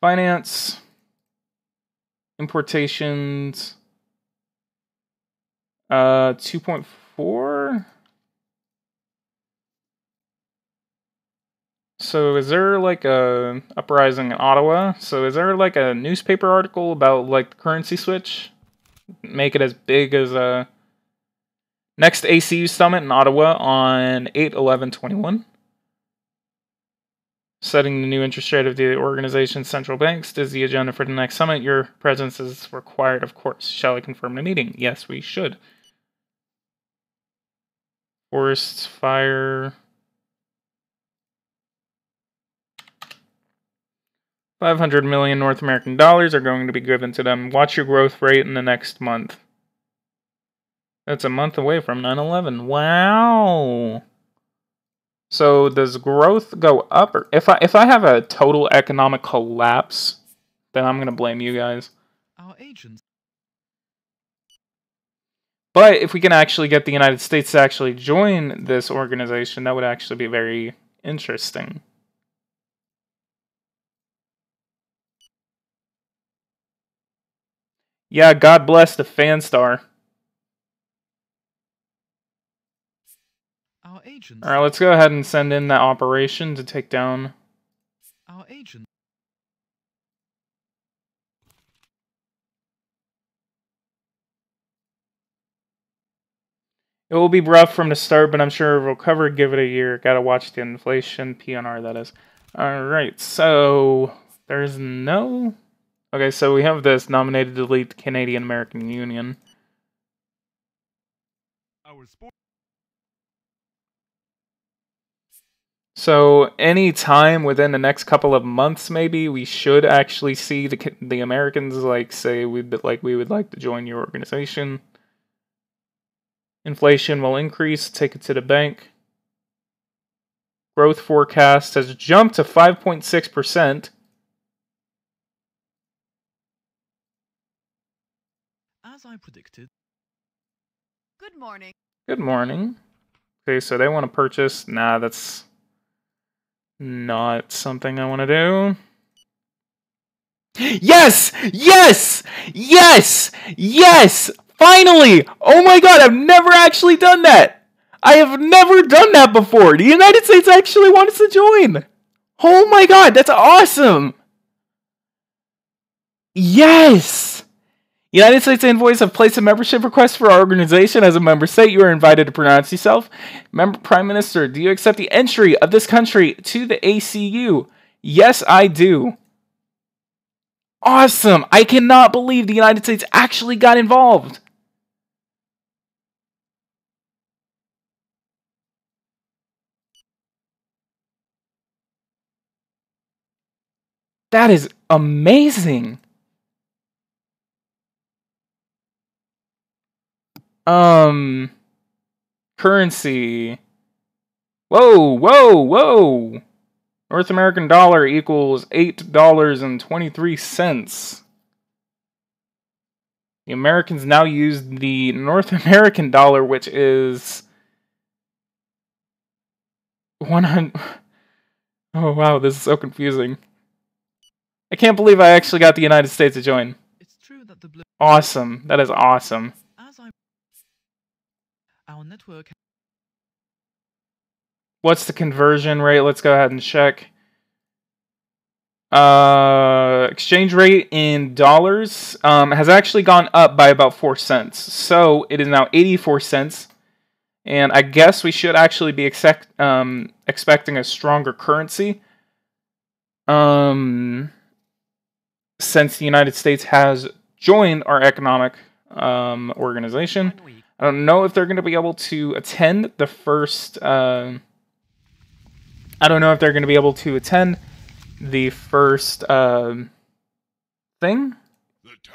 Finance. Importations. 2.4. So is there like a uprising in Ottawa? So is there like a newspaper article about like the currency switch? Make it as big as next ACU summit in Ottawa on 8/11/21. Setting the new interest rate of the organization's central banks is the agenda for the next summit. Your presence is required, of course. Shall I confirm the meeting? Yes, we should. Forests, fire. 500 million North American dollars are going to be given to them. Watch your growth rate in the next month. That's a month away from 9/11. Wow. So does growth go up, or if I have a total economic collapse, then I'm gonna blame you guys. Our agents. But if we can actually get the United States to actually join this organization, that would actually be very interesting. Yeah, God bless the fan star. Our agents. Alright, let's go ahead and send in that operation to take down. Our agent. It will be rough from the start, but I'm sure it'll recover. Give it a year. Gotta watch the inflation. PNR, that is. Alright, so there's no... Okay, so we have this nominated to delete the Canadian-American Union. So any time within the next couple of months, maybe we should actually see the Americans like say we would like to join your organization. Inflation will increase. Take it to the bank. Growth forecast has jumped to 5.6%. As I predicted. Good morning. Good morning. Okay, so they want to purchase. Nah, that's not something I want to do. Yes! Yes! Yes! Yes! Finally! Oh my god, I've never actually done that! I have never done that before! The United States actually wants to join! Oh my god, that's awesome! Yes! United States envoys have placed a membership request for our organization. As a member state, you are invited to pronounce yourself. Prime Minister, do you accept the entry of this country to the ACU? Yes, I do. Awesome! I cannot believe the United States actually got involved. That is amazing. Currency. Whoa, whoa, whoa. North American dollar equals $8.23. The Americans now use the North American dollar, which is 100. Oh wow, this is so confusing. I can't believe I actually got the United States to join. It's true that the Awesome. That is awesome. Our network. What's the conversion rate? Let's go ahead and check. Exchange rate in dollars has actually gone up by about 4 cents. So it is now 84 cents. And I guess we should actually be expecting a stronger currency. Since the United States has joined our economic organization. I don't know if they're going to be able to attend the first... I don't know if they're going to be able to attend the first thing.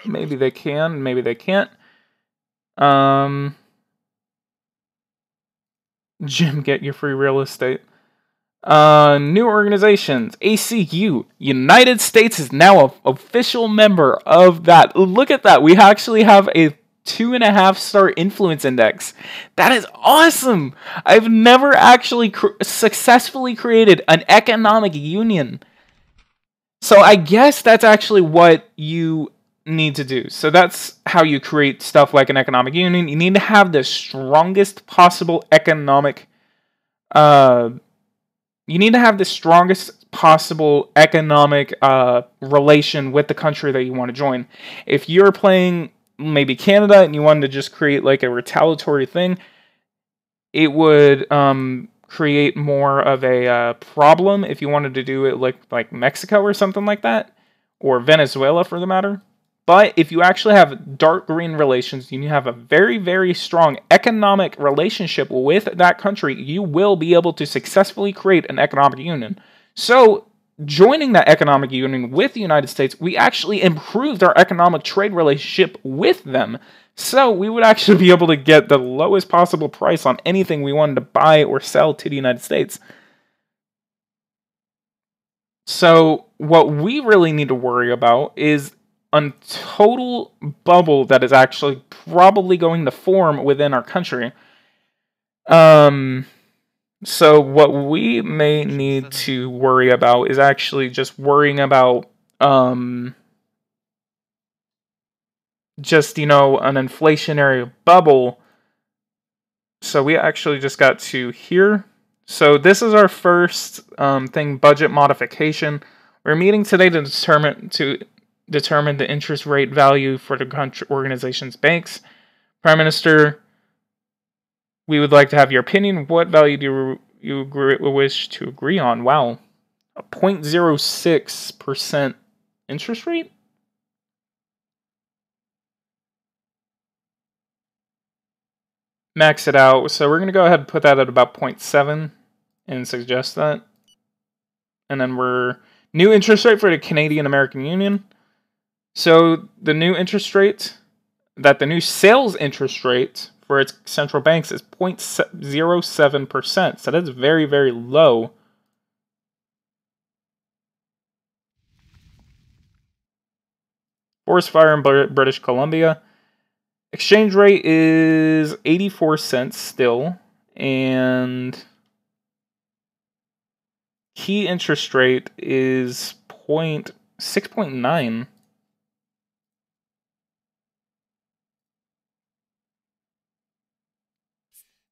Maybe they can, maybe they can't. Jim, get your free real estate. New organizations. ACU. United States is now an official member of that. Look at that. We actually have a 2.5-star influence index. That is awesome. I've never actually successfully created an economic union. So I guess that's actually what you need to do. So that's how you create stuff like an economic union. You need to have the strongest possible economic relation with the country that you want to join. If you're playing maybe Canada and you wanted to just create like a retaliatory thing, it would create more of a problem if you wanted to do it like Mexico or something like that, or Venezuela for the matter. But if you actually have dark green relations, you have a very, very strong economic relationship with that country, you will be able to successfully create an economic union. So joining that economic union with the United States, we actually improved our economic trade relationship with them. So we would actually be able to get the lowest possible price on anything we wanted to buy or sell to the United States. So what we really need to worry about is a total bubble that is actually probably going to form within our country. So what we may need to worry about is actually just worrying about just, you know, an inflationary bubble. So we actually just got to here. So this is our first thing, budget modification. We're meeting today to determine the interest rate value for the country organization's banks. Prime Minister, We would like to have your opinion. What value do you wish to agree on? Wow. A 0.06% interest rate? Max it out. So we're going to go ahead and put that at about 0.7 and suggest that. And then new interest rate for the Canadian American Union. So the new interest rate, the new sales interest rate for its central banks is 0.07%. So that's very, very low. Forest fire in British Columbia. Exchange rate is 84 cents still. And key interest rate is 6.9.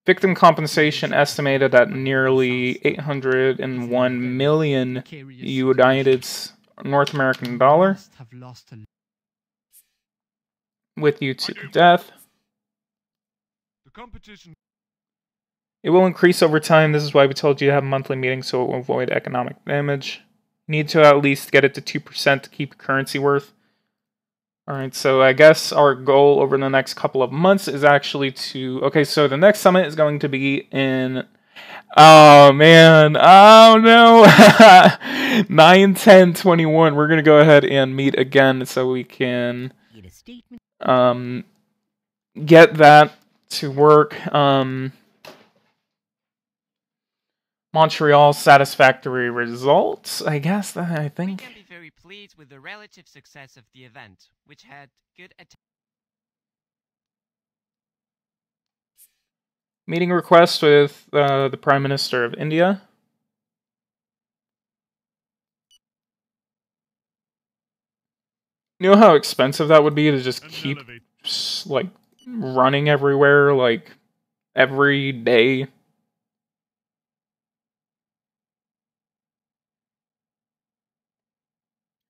Victim compensation estimated at nearly 801 million United North American dollar, with you to death. It will increase over time. This is why we told you to have monthly meetings, so it will avoid economic damage. Need to at least get it to 2% to keep currency worth. Alright, so I guess our goal over the next couple of months is actually to... Okay, so the next summit is going to be in... Oh, man. Oh, no. 9/10/21. We're going to go ahead and meet again so we can get that to work. Montreal satisfactory results, I guess. I think. We can be very pleased with the relative success of the event, which had good attendance. Meeting request with the Prime Minister of India. You know how expensive that would be to just keep like running everywhere, like every day.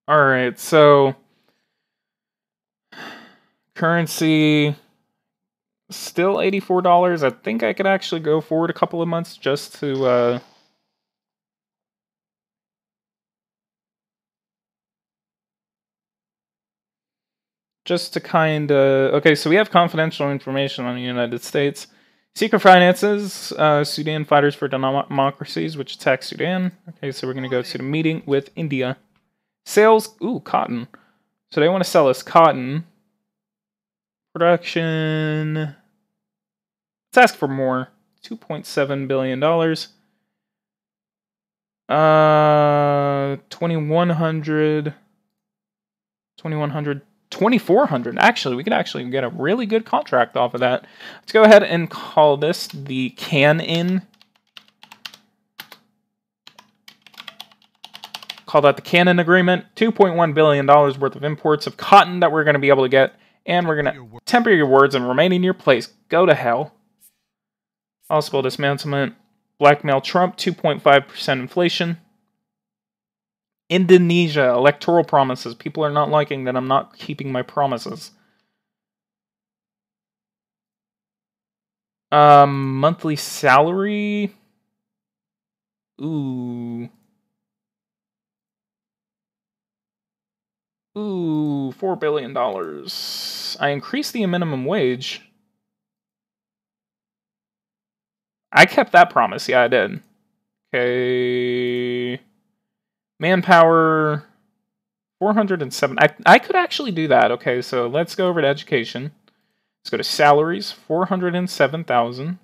Alright, so currency still $84. I think I could actually go forward a couple of months just to kind of... Okay, so we have confidential information on the United States. Secret finances, Sudan fighters for democracies, which attack Sudan. Okay, so we're going to go to the meeting with India. Sales, cotton. So they want to sell us cotton. Production. Let's ask for more. $2.7 billion. 2,100. 2,400. Actually, we could actually get a really good contract off of that. Let's go ahead and call this the can-in. Call that the Canon Agreement. $2.1 billion worth of imports of cotton that we're going to be able to get. And we're going to temper your words and remain in your place. Go to hell. Possible dismantlement. Blackmail Trump. 2.5% inflation. Indonesia. Electoral promises. People are not liking that I'm not keeping my promises. Monthly salary. Ooh, $4 billion. I increased the minimum wage. I kept that promise. Yeah, I did. Okay. Manpower, 407. I could actually do that. Okay, so let's go over to education. Let's go to salaries, 407,000.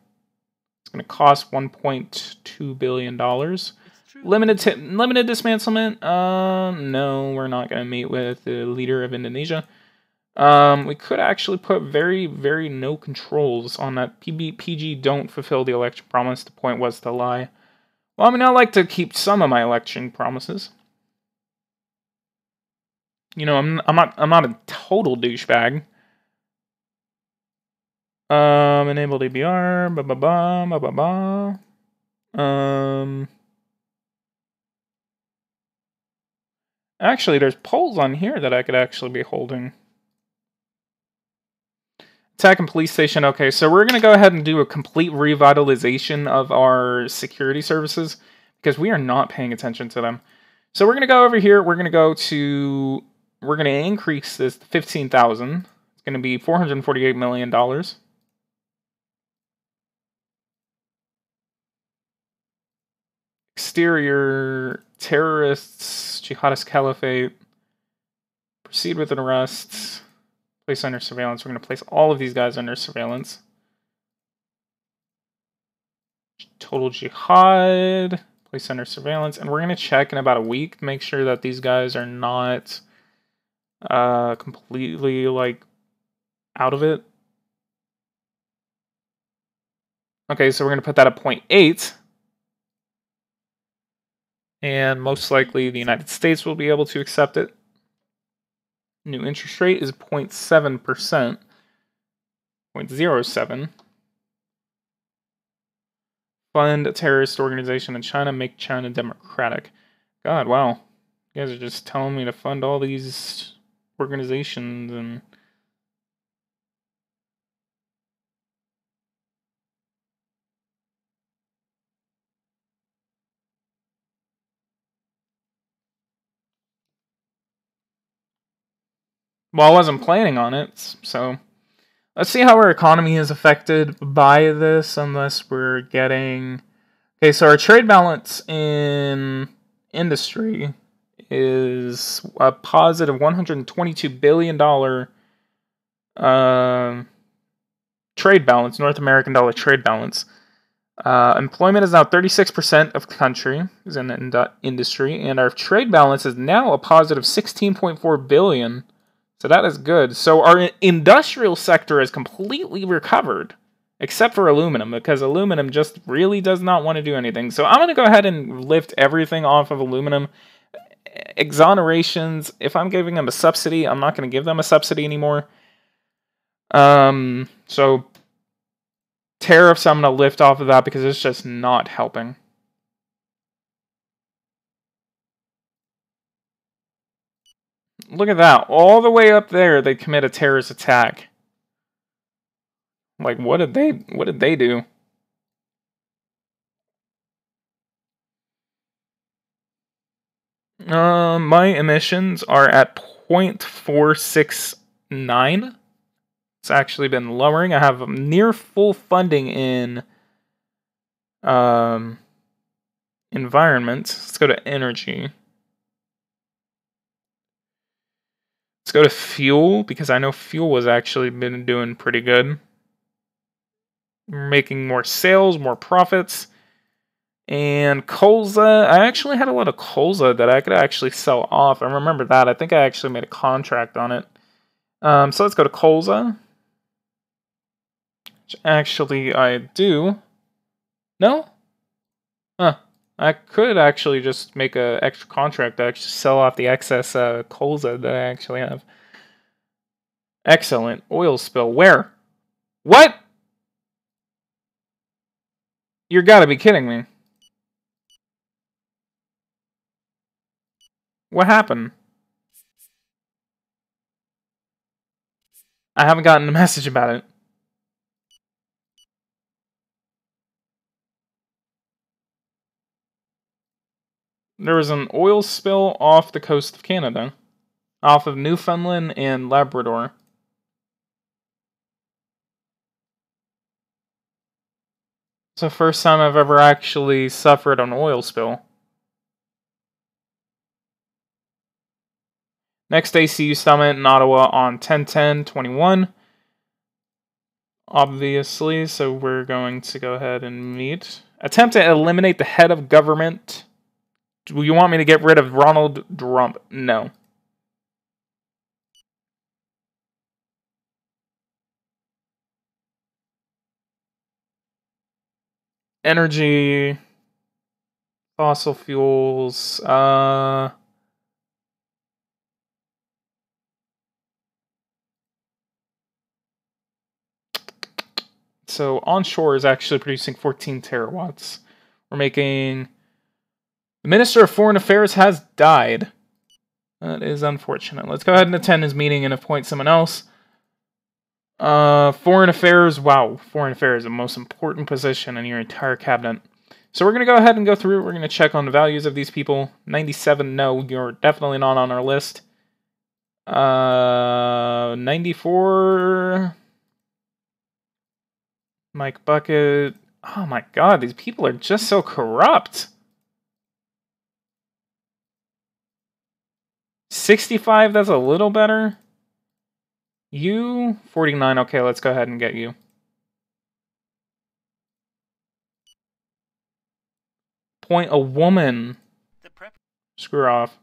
It's going to cost $1.2 billion. Limited dismantlement. No, we're not going to meet with the leader of Indonesia. We could actually put very, very no controls on that. PG don't fulfill the election promise. The point was to lie. Well, I mean, I like to keep some of my election promises. You know, I'm not a total douchebag. Enable DBR. Actually, there's polls on here that I could actually be holding. Attack and police station. Okay, so we're going to go ahead and do a complete revitalization of our security services because we are not paying attention to them. So we're going to go over here. We're going to increase this to 15,000. It's going to be $448 million. Exterior, terrorists, jihadist caliphate. Proceed with an arrest. Place under surveillance. We're going to place all of these guys under surveillance. Total jihad. Place under surveillance. And we're going to check in about a week to make sure that these guys are not completely, like, out of it. Okay, so we're going to put that at 0.8. And most likely the United States will be able to accept it. New interest rate is 0.7%. 0.07. Fund a terrorist organization in China, make China democratic. God, wow. You guys are just telling me to fund all these organizations and... Well, I wasn't planning on it, so... Let's see how our economy is affected by this, unless we're getting... Okay, so our trade balance in industry is a positive $122 billion trade balance, North American dollar trade balance. Employment is now 36% of the country is in the industry, and our trade balance is now a positive $16.4 billion. So that is good. So our industrial sector is completely recovered, except for aluminum, because aluminum just really does not want to do anything. So I'm going to go ahead and lift everything off of aluminum. Exonerations, if I'm giving them a subsidy, I'm not going to give them a subsidy anymore. So tariffs, I'm going to lift off of that because it's just not helping. Look at that. All the way up there, they commit a terrorist attack. Like, what did they do? My emissions are at 0.469. It's actually been lowering. I have near full funding in environment. Let's go to energy. Let's go to fuel, because I know fuel has actually been doing pretty good. We're making more sales, more profits. And colza, I actually had a lot of colza that I could actually sell off. I remember that. I think I actually made a contract on it. So let's go to colza. Which actually I do. No? Huh. I could actually just make an extra contract to actually sell off the excess colza that I actually have. Excellent. Oil spill. Where? What? You're gotta be kidding me. What happened? I haven't gotten a message about it. There was an oil spill off the coast of Canada. Off of Newfoundland and Labrador. It's the first time I've ever actually suffered an oil spill. Next ACU Summit in Ottawa on 10/10/21. Obviously, so we're going to go ahead and meet. Attempt to eliminate the head of government. Do you want me to get rid of Ronald Trump? No. Energy. Fossil fuels. So onshore is actually producing 14 terawatts. We're making... The Minister of Foreign Affairs has died. That is unfortunate. Let's go ahead and attend his meeting and appoint someone else. Foreign affairs. Wow, foreign affairs, the most important position in your entire cabinet. So we're going to go ahead and go through. We're going to check on the values of these people. 97, no, you're definitely not on our list. 94. Mike Bucket. Oh my god, these people are just so corrupt. 65, that's a little better. You, 49, okay, let's go ahead and get you. Point a woman. Screw off.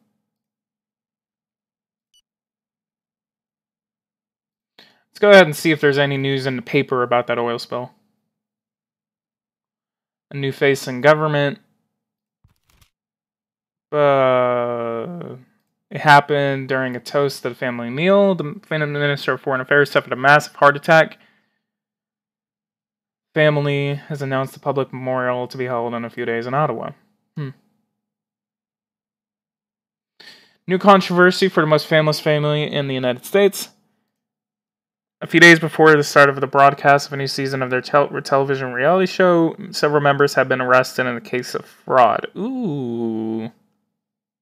Let's go ahead and see if there's any news in the paper about that oil spill. A new face in government. It happened during a toast at a family meal. The Minister of Foreign Affairs suffered a massive heart attack. Family has announced a public memorial to be held in a few days in Ottawa. New controversy for the most famous family in the United States. A few days before the start of the broadcast of a new season of their television reality show, several members have been arrested in a case of fraud. Ooh.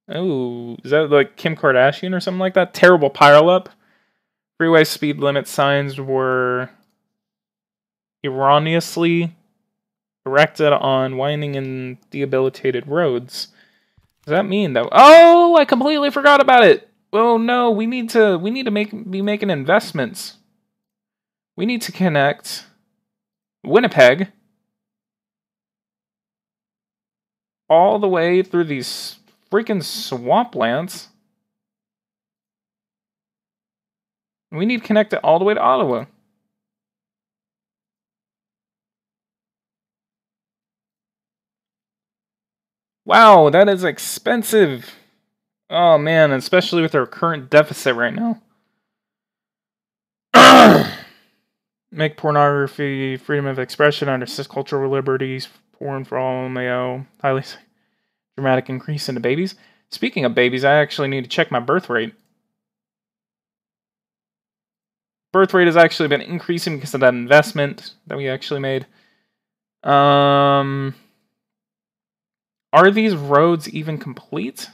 Oh, is that like Kim Kardashian or something like that? Terrible pileup. Freeway speed limit signs were erroneously erected on winding and debilitated roads. What does that mean, though? Oh, I completely forgot about it. Oh no, we need to be making investments. We need to connect Winnipeg all the way through these freaking swamplands. We need to connect it all the way to Ottawa. Wow, that is expensive. Oh man, especially with our current deficit right now. Make pornography freedom of expression under cultural liberties. Porn for all Mayo. Highly dramatic increase in the babies. Speaking of babies, I actually need to check my birth rate. Birth rate has actually been increasing because of that investment that we actually made. Are these roads even complete?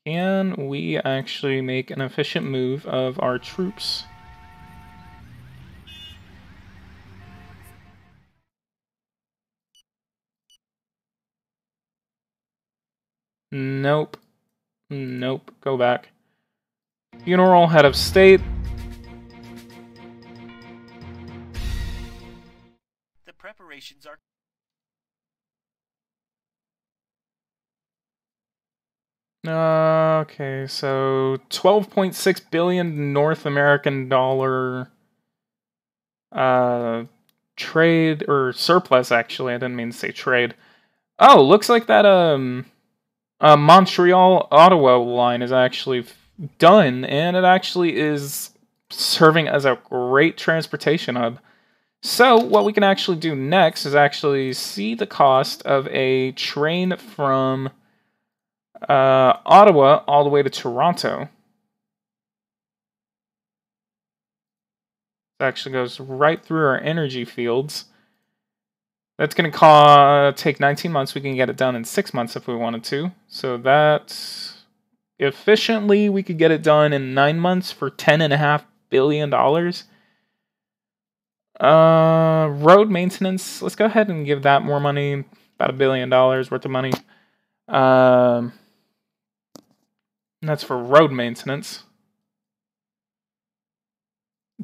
Can we actually make an efficient move of our troops? Nope. Nope. Go back. Funeral, head of state. The preparations are... Okay, so 12.6 billion North American dollar trade or surplus, actually. I didn't mean to say trade. Oh, looks like that Montreal Ottawa line is actually done, and it actually is serving as a great transportation hub. So what we can actually do next is actually see the cost of a train from Ottawa all the way to Toronto. It actually goes right through our energy fields. That's going to take 19 months. We can get it done in 6 months if we wanted to. So that's efficiently, we could get it done in 9 months for $10.5 billion. Road maintenance. Let's go ahead and give that more money. About $1 billion worth of money. That's for road maintenance.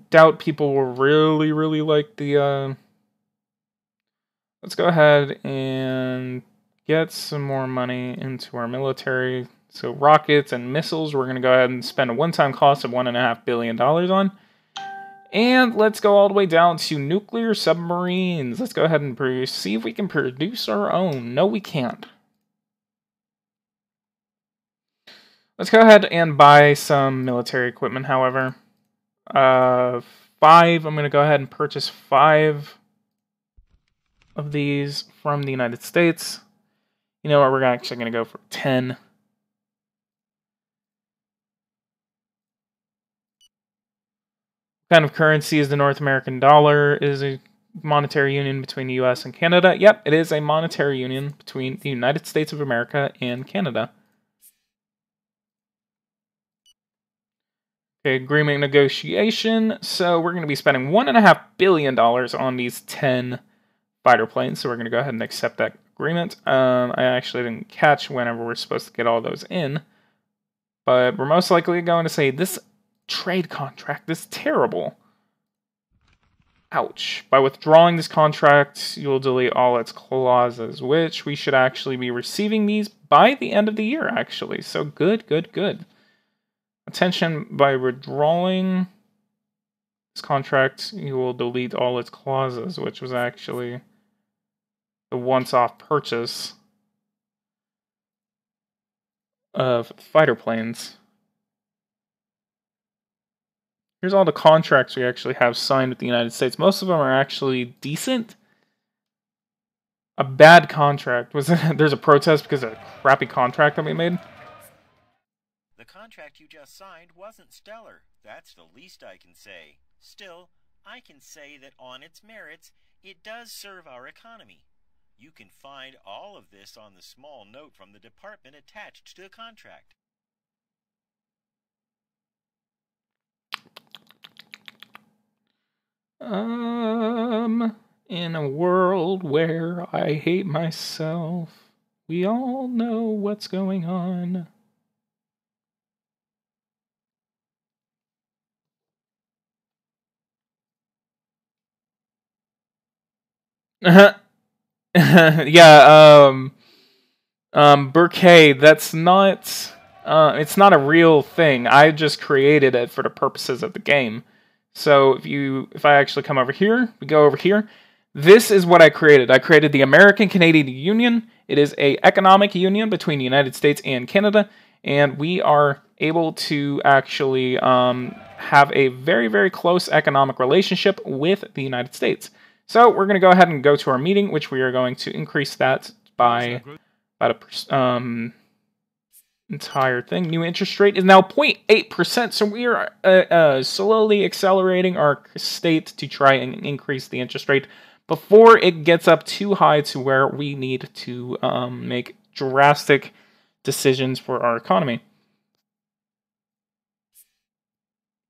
Doubt people will really, really like the... Let's go ahead and get some more money into our military. So rockets and missiles, we're going to go ahead and spend a one-time cost of $1.5 billion on. And let's go all the way down to nuclear submarines. Let's go ahead and see if we can produce our own. No, we can't. Let's go ahead and buy some military equipment, however. 5, I'm going to go ahead and purchase 5 of these from the United States. You know what, we're actually going to go for 10. kind of currency is the North American dollar? Is a monetary union between the U.S. and Canada? Yep, it is a monetary union between the United States of America and Canada. Okay, agreement negotiation. So we're going to be spending $1.5 billion on these 10 fighter planes. So we're going to go ahead and accept that agreement. I actually didn't catch whenever we're supposed to get all those in. But we're most likely going to say this trade contract is terrible. Ouch. By withdrawing this contract, you'll delete all its clauses, which we should actually be receiving these by the end of the year, actually. So good, good, good. Attention, by withdrawing this contract, you will delete all its clauses, which was actually the once-off purchase of fighter planes. Here's all the contracts we actually have signed with the United States. Most of them are actually decent. A bad contract was there's a protest because of a crappy contract that we made. The contract you just signed wasn't stellar. That's the least I can say. Still, I can say that on its merits, it does serve our economy. You can find all of this on the small note from the department attached to the contract. In a world where I hate myself, we all know what's going on. Yeah, Bouquet, that's not, it's not a real thing. I just created it for the purposes of the game. So if I actually come over here, we go over here, this is what I created. I created the American-Canadian Union. It is an economic union between the United States and Canada, and we are able to actually have a very, very close economic relationship with the United States. So we're going to go ahead and go to our meeting, which we are going to increase that by about a entire thing. New interest rate is now 0.8%, so we are slowly accelerating our state to try and increase the interest rate before it gets up too high to where we need to make drastic decisions for our economy.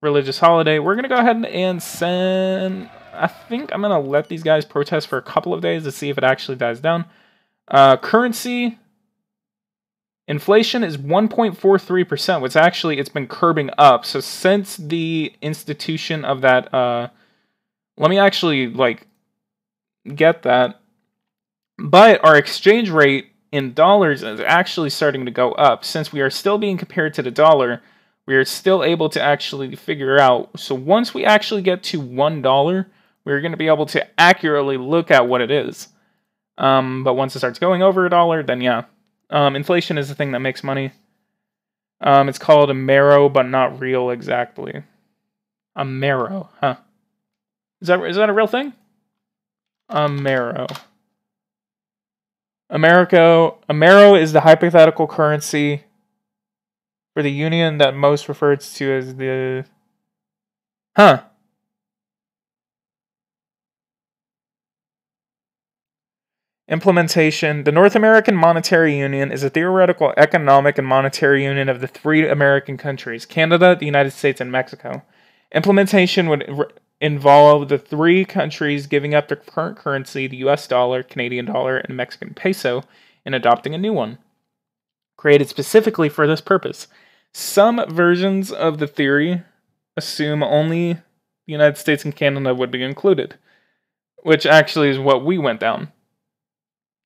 Religious holiday. We're going to go ahead and send... I think I'm going to let these guys protest for a couple of days to see if it actually dies down. Currency... Inflation is 1.43%, which actually it's been curbing up. So since the institution of that, let me actually get that. But our exchange rate in dollars is actually starting to go up. Since we are still being compared to the dollar, we are still able to actually figure out. So once we actually get to $1, we're going to be able to accurately look at what it is. But once it starts going over $1, then yeah. Inflation is the thing that makes money. It's called a marrow, but not real exactly. A marrow, huh? Is that a real thing? A marrow. A marrow is the hypothetical currency for the union that most refers to as the... Huh. Implementation. The North American Monetary Union is a theoretical economic and monetary union of the three American countries, Canada, the United States, and Mexico. Implementation would involve the three countries giving up their current currency, the US dollar, Canadian dollar, and Mexican peso, and adopting a new one, created specifically for this purpose. Some versions of the theory assume only the United States and Canada would be included, which actually is what we went down.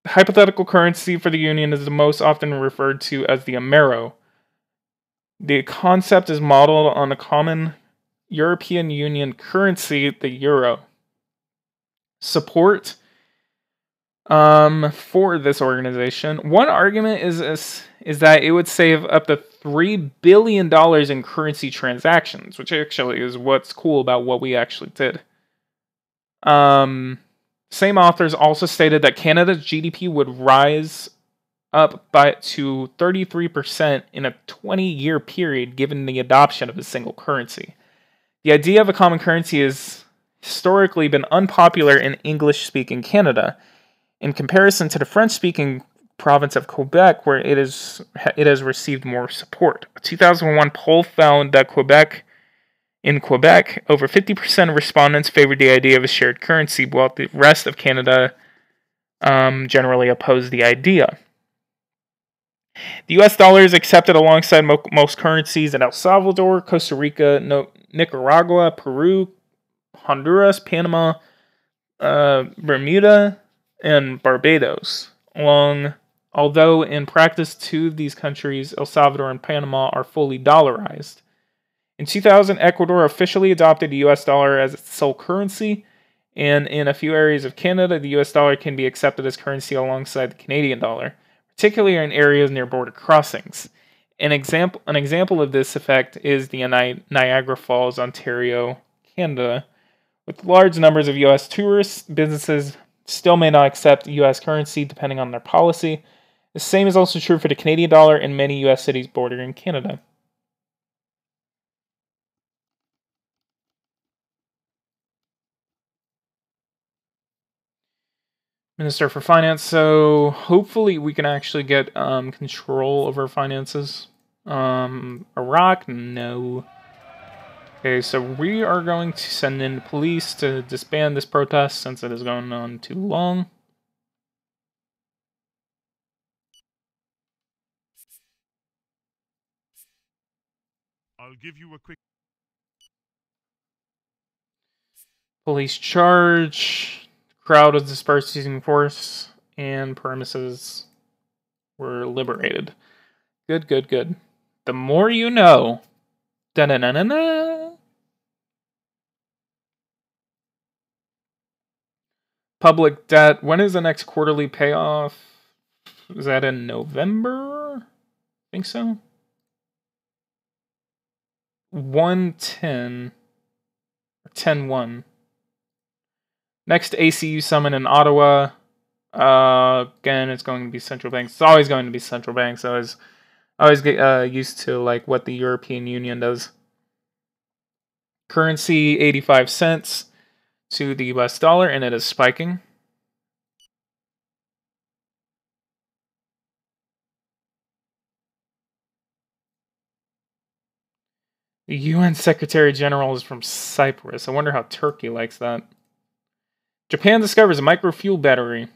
The hypothetical currency for the Union is the most often referred to as the amero. The concept is modeled on a common European Union currency, the euro. Support for this organization. One argument is that it would save up to $3 billion in currency transactions, which actually is what's cool about what we actually did. Same authors also stated that Canada's GDP would rise up to 33% in a 20-year period given the adoption of a single currency. The idea of a common currency has historically been unpopular in English-speaking Canada, in comparison to the French-speaking province of Quebec, where it has received more support. A 2001 poll found that in Quebec, over 50% of respondents favored the idea of a shared currency, while the rest of Canada generally opposed the idea. The US dollar is accepted alongside most currencies in El Salvador, Costa Rica, Nicaragua, Peru, Honduras, Panama, Bermuda, and Barbados. Although in practice, two of these countries, El Salvador and Panama, are fully dollarized. In 2000, Ecuador officially adopted the US dollar as its sole currency, and in a few areas of Canada, the US dollar can be accepted as currency alongside the Canadian dollar, particularly in areas near border crossings. An example of this effect is the Niagara Falls, Ontario, Canada. With large numbers of US tourists, businesses still may not accept US currency depending on their policy. The same is also true for the Canadian dollar in many US cities bordering Canada. Minister for Finance, so hopefully we can actually get control over finances. Iraq, no. Okay, so we are going to send in the police to disband this protest since it is going on too long. I'll give you a quick... Police charge. Crowd was dispersed using force, and premises were liberated. Good, good, good. The more you know. Da-na-na-na-na. Public debt. When is the next quarterly payoff? Is that in November? I think so. 110. 10-1. Next ACU summit in Ottawa. Again, it's going to be central banks. It's always going to be central banks. I always get used to like what the European Union does. Currency 85 cents to the US dollar, and it is spiking. The UN Secretary General is from Cyprus. I wonder how Turkey likes that. Japan discovers a microfuel battery.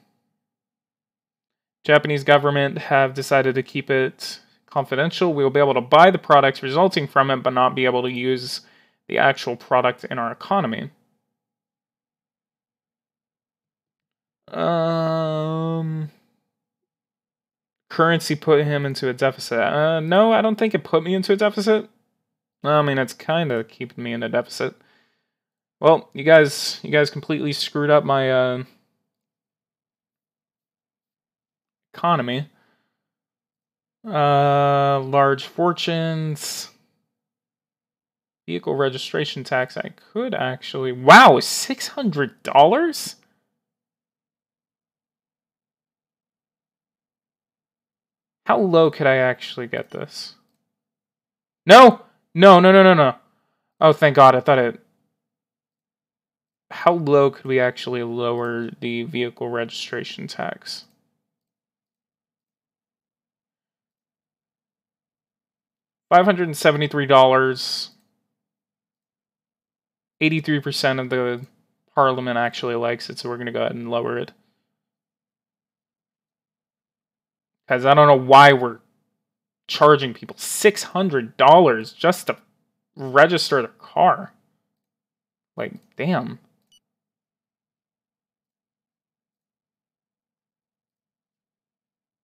Japanese government have decided to keep it confidential. We will be able to buy the products resulting from it, but not be able to use the actual product in our economy. Currency put him into a deficit. No, I don't think it put me into a deficit. I mean, it's kind of keeping me in a deficit. Well, you guys completely screwed up my economy. Large fortunes. Vehicle registration tax. I could actually... Wow, $600? How low could I actually get this? No! No, no, no, no, no. Oh, thank God, I thought it... How low could we actually lower the vehicle registration tax? $573. 83% of the parliament actually likes it, so we're going to go ahead and lower it. Because I don't know why we're charging people $600 just to register their car. Like, damn.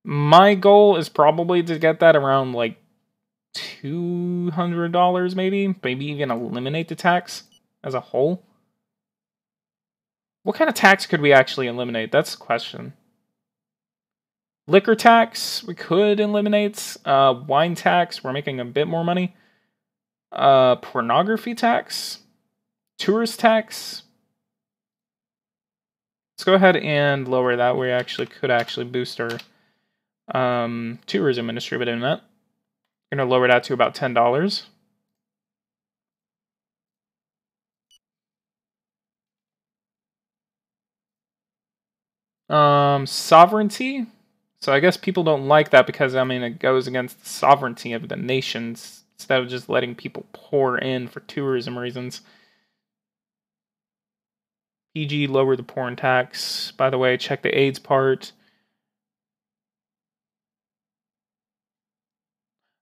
My goal is probably to get that around like $200 maybe even eliminate the tax as a whole. What kind of tax could we actually eliminate? That's the question. Liquor tax, we could eliminate. Wine tax, we're making a bit more money. Pornography tax. Tourist tax. Let's go ahead and lower that. We could actually boost our tourism industry by doing that. We're going to lower that to about $10. Sovereignty. So I guess people don't like that because, I mean, it goes against the sovereignty of the nations instead of just letting people pour in for tourism reasons. PG, lower the porn tax. By the way, check the AIDS part.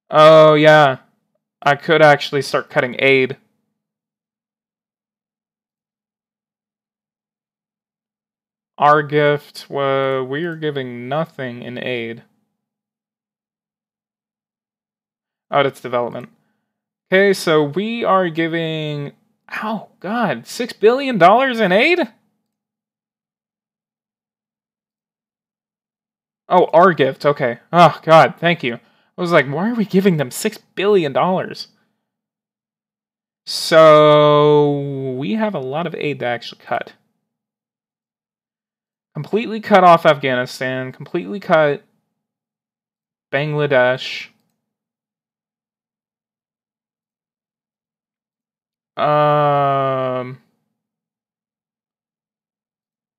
Oh, yeah. I could actually start cutting aid. Our gift, well, we are giving nothing in aid. Oh, that's development. Okay, so we are giving, oh God, $6 billion in aid? Oh, our gift, okay. Oh God, thank you. I was like, why are we giving them $6 billion? So, we have a lot of aid to actually cut. Completely cut off Afghanistan, completely cut Bangladesh.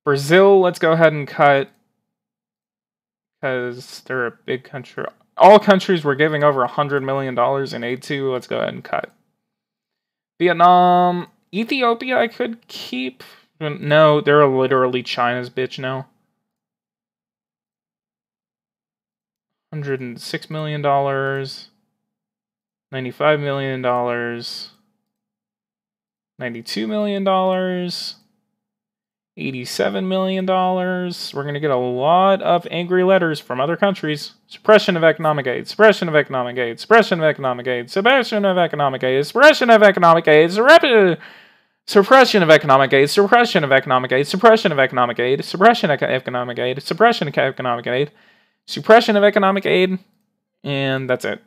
Brazil, let's go ahead and cut, because they're a big country. All countries we're giving over $100 million in aid to, let's go ahead and cut. Vietnam, Ethiopia I could keep. No, they're literally China's bitch now. $106 million. $95 million. $92 million. $87 million. We're going to get a lot of angry letters from other countries. Suppression of economic aid. Suppression of economic aid. Suppression of economic aid. Suppression of economic aid. Suppression of economic aid. Suppression of economic aid. Suppression of economic aid. Suppression of economic aid. Suppression of economic aid. Suppression of economic aid. Suppression of economic aid. And that's it.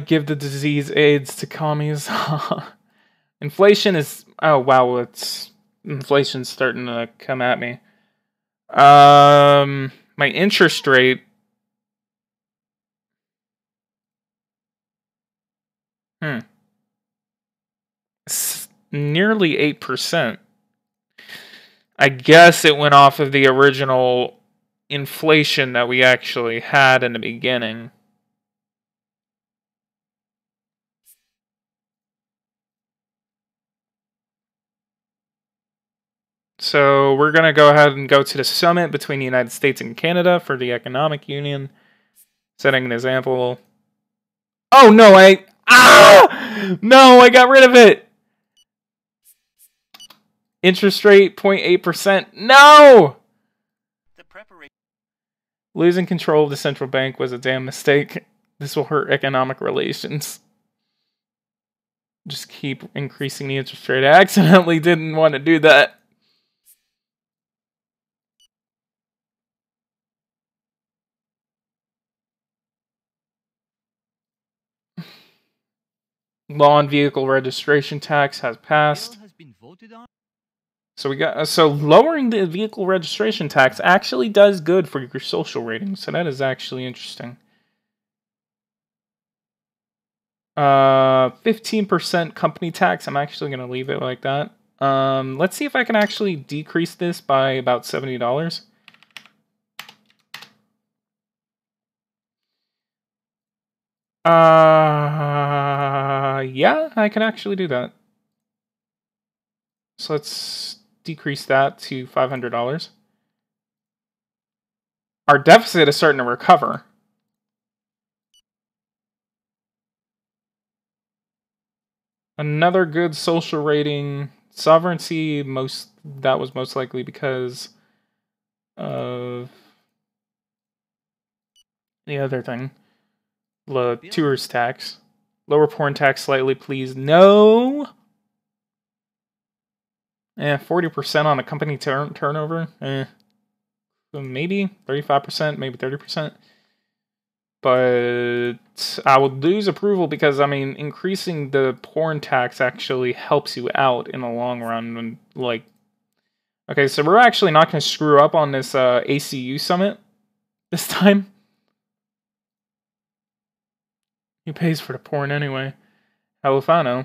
Give the disease AIDS to commies. Inflation is, oh wow, inflation's starting to come at me. My interest rate. It's nearly 8%. I guess it went off of the original inflation that we actually had in the beginning. So we're going to go ahead and go to the summit between the United States and Canada for the economic union. Setting an example. Oh, no, no, I got rid of it. Interest rate, 0.8%. No! Losing control of the central bank was a damn mistake. This will hurt economic relations. Just keep increasing the interest rate. I accidentally didn't want to do that. Law on vehicle registration tax has passed. So lowering the vehicle registration tax actually does good for your social rating. So that is actually interesting. 15% company tax. I'm actually going to leave it like that. Let's see if I can actually decrease this by about $70. Yeah, I can actually do that. So let's decrease that to $500. Our deficit is starting to recover. Another good social rating. Sovereignty, that was most likely because of the other thing. The tourist tax. Lower porn tax slightly, please. No! 40% on a company turnover. Maybe 35%, maybe 30%. But I would lose approval because, I mean, increasing the porn tax actually helps you out in the long run. And, like, okay, so we're actually not going to screw up on this ACU summit this time. Who pays for the porn anyway? Hell if I know.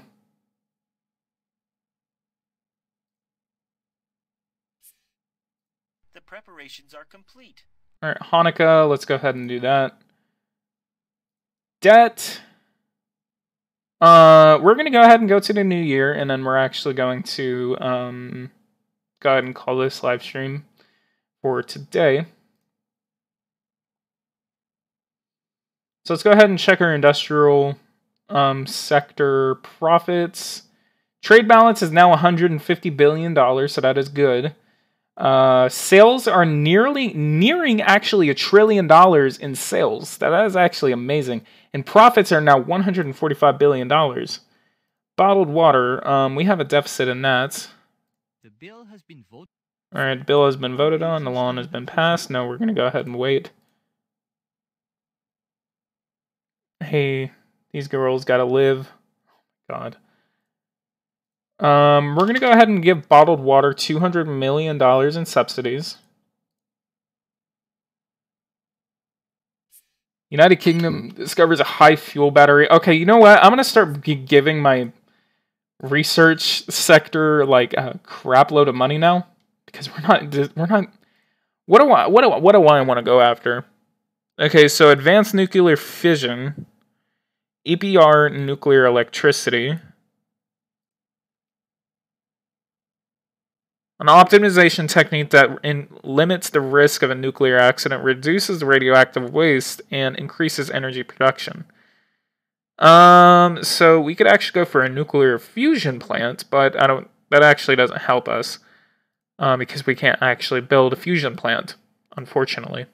The preparations are complete. Alright, Hanukkah, let's go ahead and do that. Debt. We're going to go ahead and go to the new year, and then we're actually going to go ahead and call this live stream for today. So let's go ahead and check our industrial sector profits. Trade balance is now $150 billion, so that is good. Sales are nearing actually $1 trillion in sales. That is actually amazing. And profits are now $145 billion. Bottled water, we have a deficit in that. The bill has been voted. Alright, the bill has been voted on. The law has been passed. No, we're going to go ahead and wait. Hey, these girls gotta live. God. We're going to go ahead and give bottled water $200 million in subsidies. United Kingdom discovers a high fuel battery. Okay, you know what? I'm going to start giving my research sector like a crap load of money now because we're not. What do I want to go after? Okay, so advanced nuclear fission, EPR nuclear electricity. An optimization technique that limits the risk of a nuclear accident, reduces the radioactive waste, and increases energy production. So we could actually go for a nuclear fusion plant, but that actually doesn't help us. Because we can't actually build a fusion plant, unfortunately.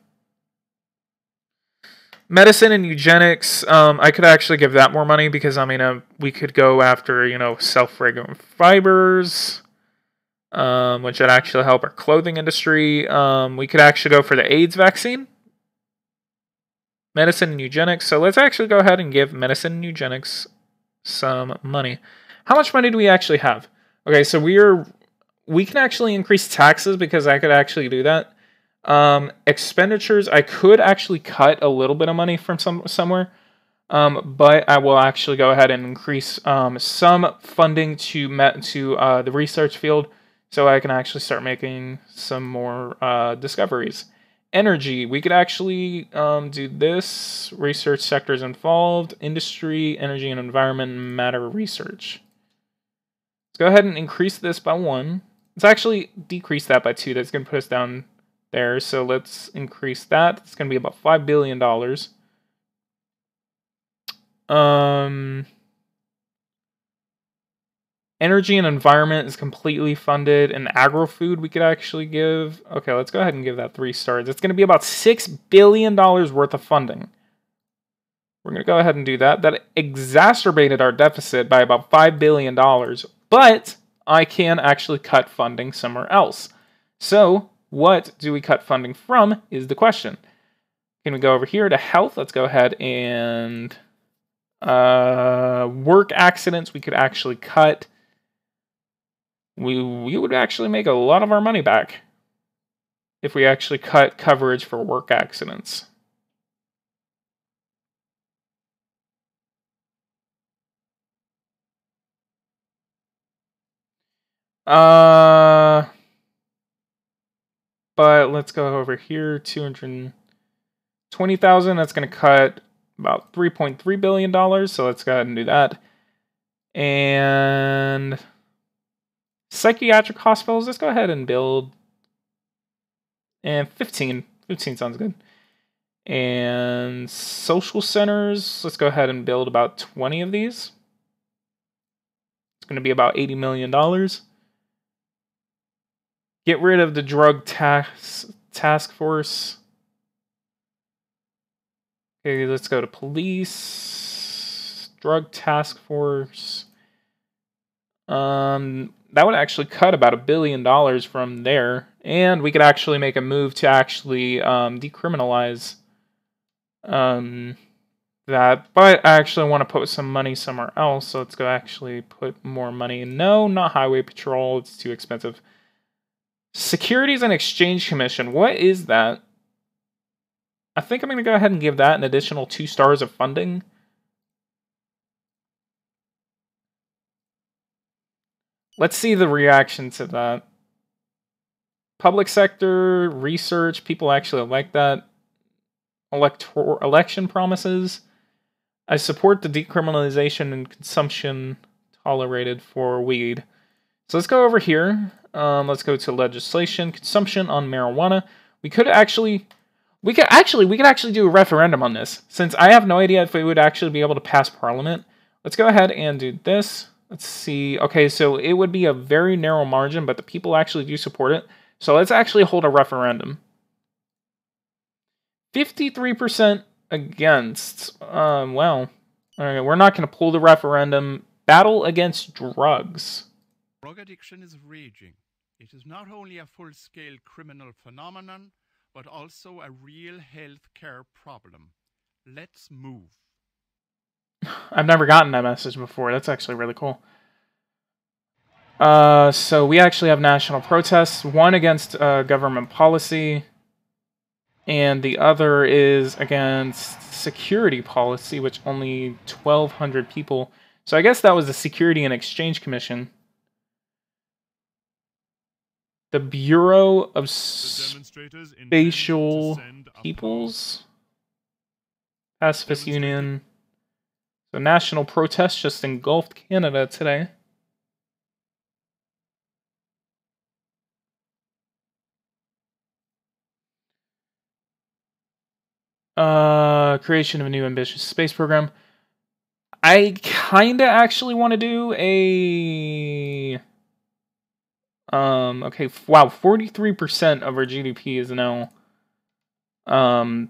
Medicine and eugenics, I could actually give that more money because, I mean, we could go after, self-regulating fibers. Which would actually help our clothing industry. We could actually go for the AIDS vaccine. Medicine and eugenics. So let's actually go ahead and give medicine and eugenics some money. How much money do we actually have? Okay, so we can actually increase taxes because I could actually do that. Expenditures, I could actually cut a little bit of money from somewhere. But I will actually go ahead and increase some funding to the research field. So I can actually start making some more discoveries. Energy, we could actually do this. Research sectors involved. Industry, energy and environment, matter research. Let's go ahead and increase this by 1. Let's actually decrease that by 2. That's going to put us down there. So let's increase that. It's going to be about $5 billion. Energy and environment is completely funded. And agro-food we could actually give. Okay, let's go ahead and give that 3 stars. It's going to be about $6 billion worth of funding. We're going to go ahead and do that. That exacerbated our deficit by about $5 billion. But I can actually cut funding somewhere else. So what do we cut funding from is the question. Can we go over here to health? Let's go ahead and work accidents we could actually cut. We would actually make a lot of our money back if we actually cut coverage for work accidents. But let's go over here, 220,000. That's going to cut about $3.3 billion. So let's go ahead and do that. And psychiatric hospitals, let's go ahead and build. And 15 sounds good. And social centers, let's go ahead and build about 20 of these. It's going to be about $80 million. Get rid of the drug task force. Okay, let's go to police. Drug task force. That would actually cut about $1 billion from there. And we could actually make a move to actually decriminalize that, but I actually want to put some money somewhere else, so let's go actually put more money. No, not highway patrol, it's too expensive. Securities and Exchange Commission, what is that? I think I'm going to go ahead and give that an additional 2 stars of funding. Let's see the reaction to that. Public sector, research, people actually like that. Election promises. I support the decriminalization and consumption tolerated for weed. So let's go over here. Let's go to legislation, consumption on marijuana. We could actually do a referendum on this, since I have no idea if we would actually be able to pass parliament. Let's go ahead and do this. Let's see. Okay, so it would be a very narrow margin, but the people actually do support it. So let's actually hold a referendum. 53% against. Well, okay, we're not going to pull the referendum. Battle against drugs. Drug addiction is raging. It is not only a full-scale criminal phenomenon, but also a real health care problem. Let's move. I've never gotten that message before. That's actually really cool. So we actually have national protests. One against government policy, and the other is against security policy, which only 1,200 people. So I guess that was the Security and Exchange Commission. The Bureau of Spatial Peoples. Pacifist Union. So national protests just engulfed Canada today. Creation of a new ambitious space program. I kinda actually want to do a... okay, wow, 43% of our GDP is now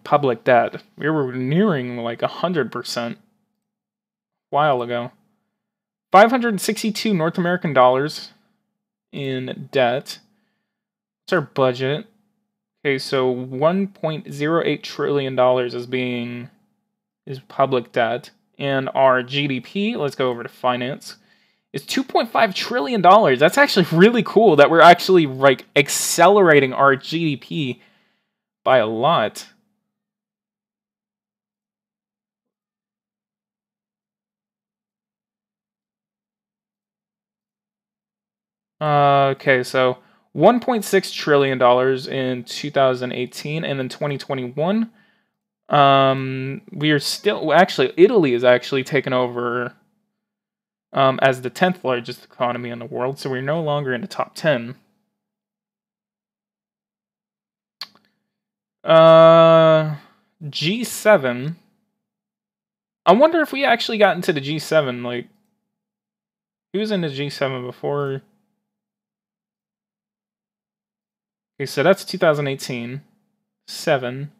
public debt. We were nearing like 100% a while ago. 562 North American dollars in debt. What's our budget? Okay, so $1.08 trillion is public debt. And our GDP, let's go over to finance, is $2.5 trillion. That's actually really cool that we're actually like accelerating our GDP by a lot. Okay, so $1.6 trillion in 2018, and then 2021. We are still, actually, Italy is actually taken over as the 10th largest economy in the world, so we're no longer in the top 10. G7. I wonder if we actually got into the G7, like, who was in the G7 before? Okay, so that's 2018. 7.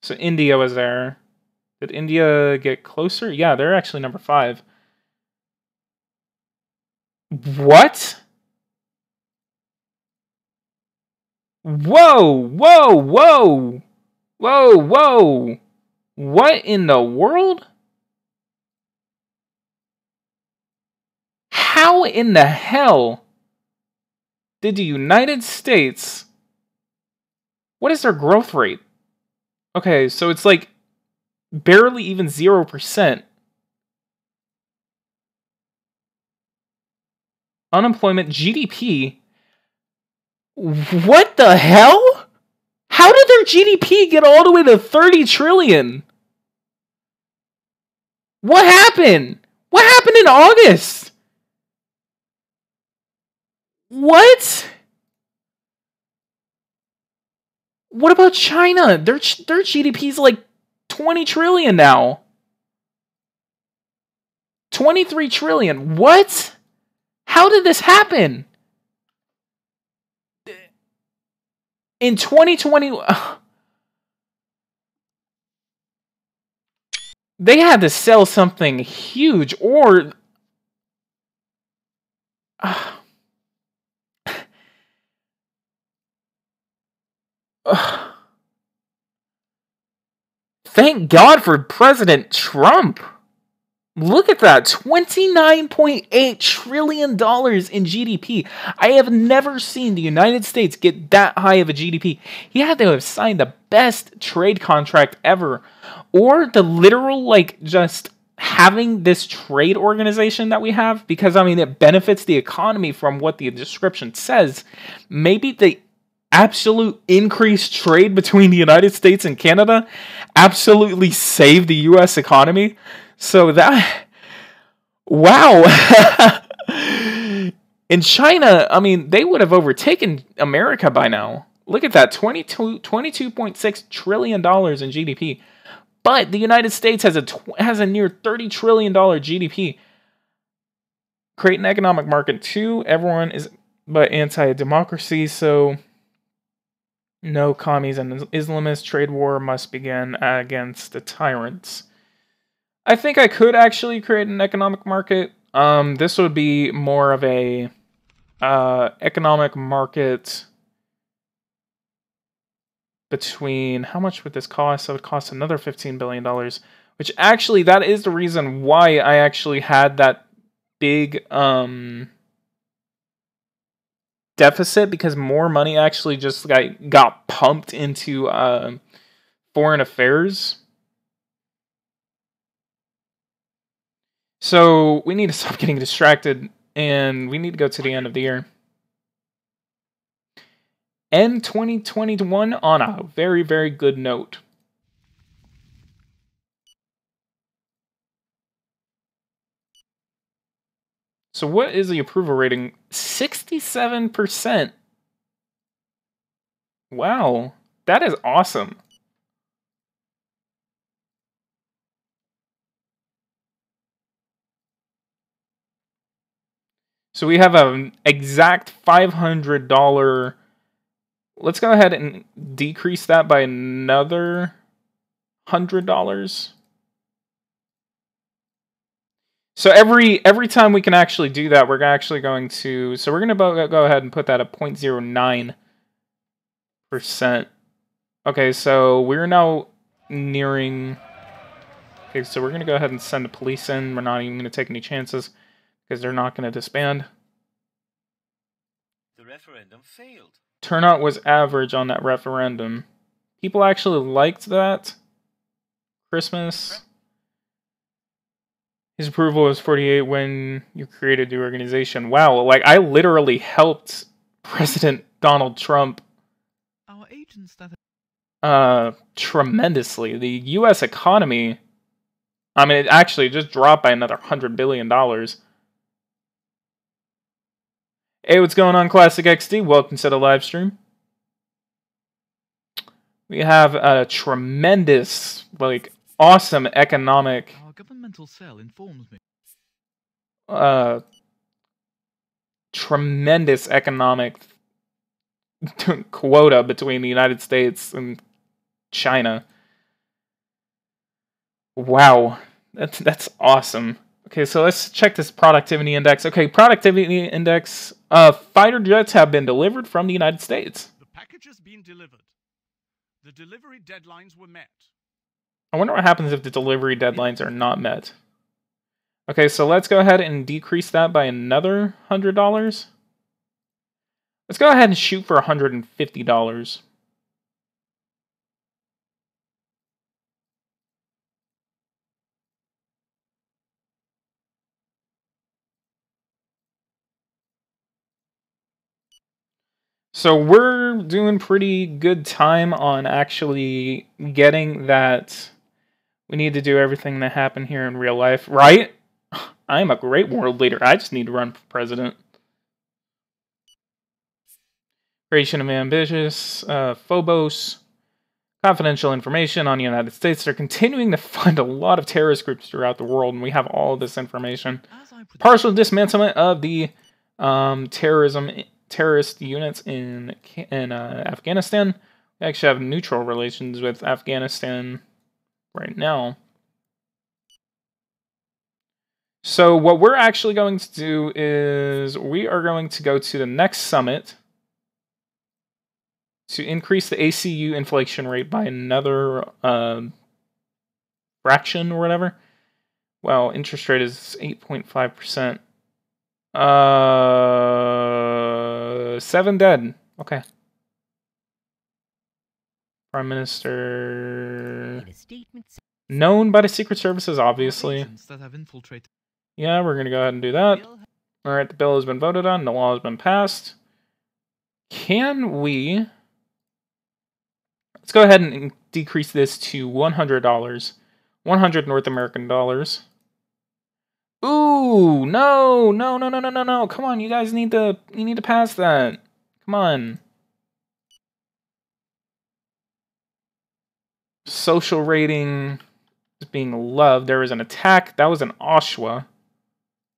So India was there. Did India get closer? Yeah, they're actually number 5. What? Whoa, whoa, whoa. Whoa, whoa. What in the world? How in the hell did the United States... What is their growth rate? Okay, so it's like barely even 0%. Unemployment, GDP. What the hell? How did their GDP get all the way to 30 trillion? What happened? What happened in August? What? What about China? Their GDP is like 20 trillion now. 23 trillion. What? How did this happen? In 2020, they had to sell something huge, or Thank God for President Trump. Look at that, $29.8 trillion in GDP. I have never seen the United States get that high of a GDP. He had to have signed the best trade contract ever. Or the literal, like, just having this trade organization that we have, because, I mean, it benefits the economy from what the description says. Maybe the absolute increased trade between the United States and Canada absolutely saved the U.S. economy. So that, wow. In China, I mean, they would have overtaken America by now. Look at that, $22.6 trillion in GDP. But the United States has a near $30 trillion GDP. Create an economic market too. Everyone is but anti-democracy, so no commies and Islamists. Trade war must begin against the tyrants. I think I could actually create an economic market. This would be more of a economic market between, how much would this cost? It would cost another $15 billion, which actually, that is the reason why I actually had that big deficit, because more money actually just got pumped into foreign affairs. So we need to stop getting distracted, and we need to go to the end of the year. End 2021 on a very, very good note. So what is the approval rating? 67%. Wow, that is awesome. So we have an exact $500. Let's go ahead and decrease that by another $100. So every time we can actually do that, we're actually going to... So we're going to go ahead and put that at 0.09%. Okay, so we're now nearing... Okay, so we're going to go ahead and send the police in. We're not even going to take any chances, because they're not going to disband. The referendum failed. Turnout was average on that referendum. People actually liked that. Christmas. His approval was 48 when you created the organization. Wow, like I literally helped President Donald Trump Our agents that tremendously. The US economy, I mean, it actually just dropped by another $100 billion. Hey, what's going on, Classic XD? Welcome to the live stream. We have a tremendous, like, awesome economic our governmental cell informs me. tremendous economic quota between the United States and China. Wow, that's awesome. Okay, so let's check this productivity index. Okay, productivity index. Fighter jets have been delivered from the United States. The package has been delivered. The delivery deadlines were met. I wonder what happens if the delivery deadlines are not met. Okay, so let's go ahead and decrease that by another $100. Let's go ahead and shoot for $150. So we're doing pretty good time on actually getting that. We need to do everything that happened here in real life, right? I am a great world leader. I just need to run for president. Creation of ambitious, Phobos, confidential information on the United States. They're continuing to fund a lot of terrorist groups throughout the world, and we have all of this information. Partial dismantlement of the terrorist units in Afghanistan. We actually have neutral relations with Afghanistan right now. So what we're actually going to do is we are going to go to the next summit. to increase the ACU inflation rate by another fraction or whatever. Well, interest rate is 8.5%. 7 dead. Okay. Prime Minister known by the Secret Services, obviously. Agents that have infiltrated. Yeah, we're gonna go ahead and do that. Alright, the bill has been voted on, the law has been passed. Can we... Let's go ahead and decrease this to $100. 100 North American dollars. Ooh, no, no, no, no, no, no, no. Come on, you guys need to pass that. Come on. Social rating is being loved. There was an attack. That was an Oshawa.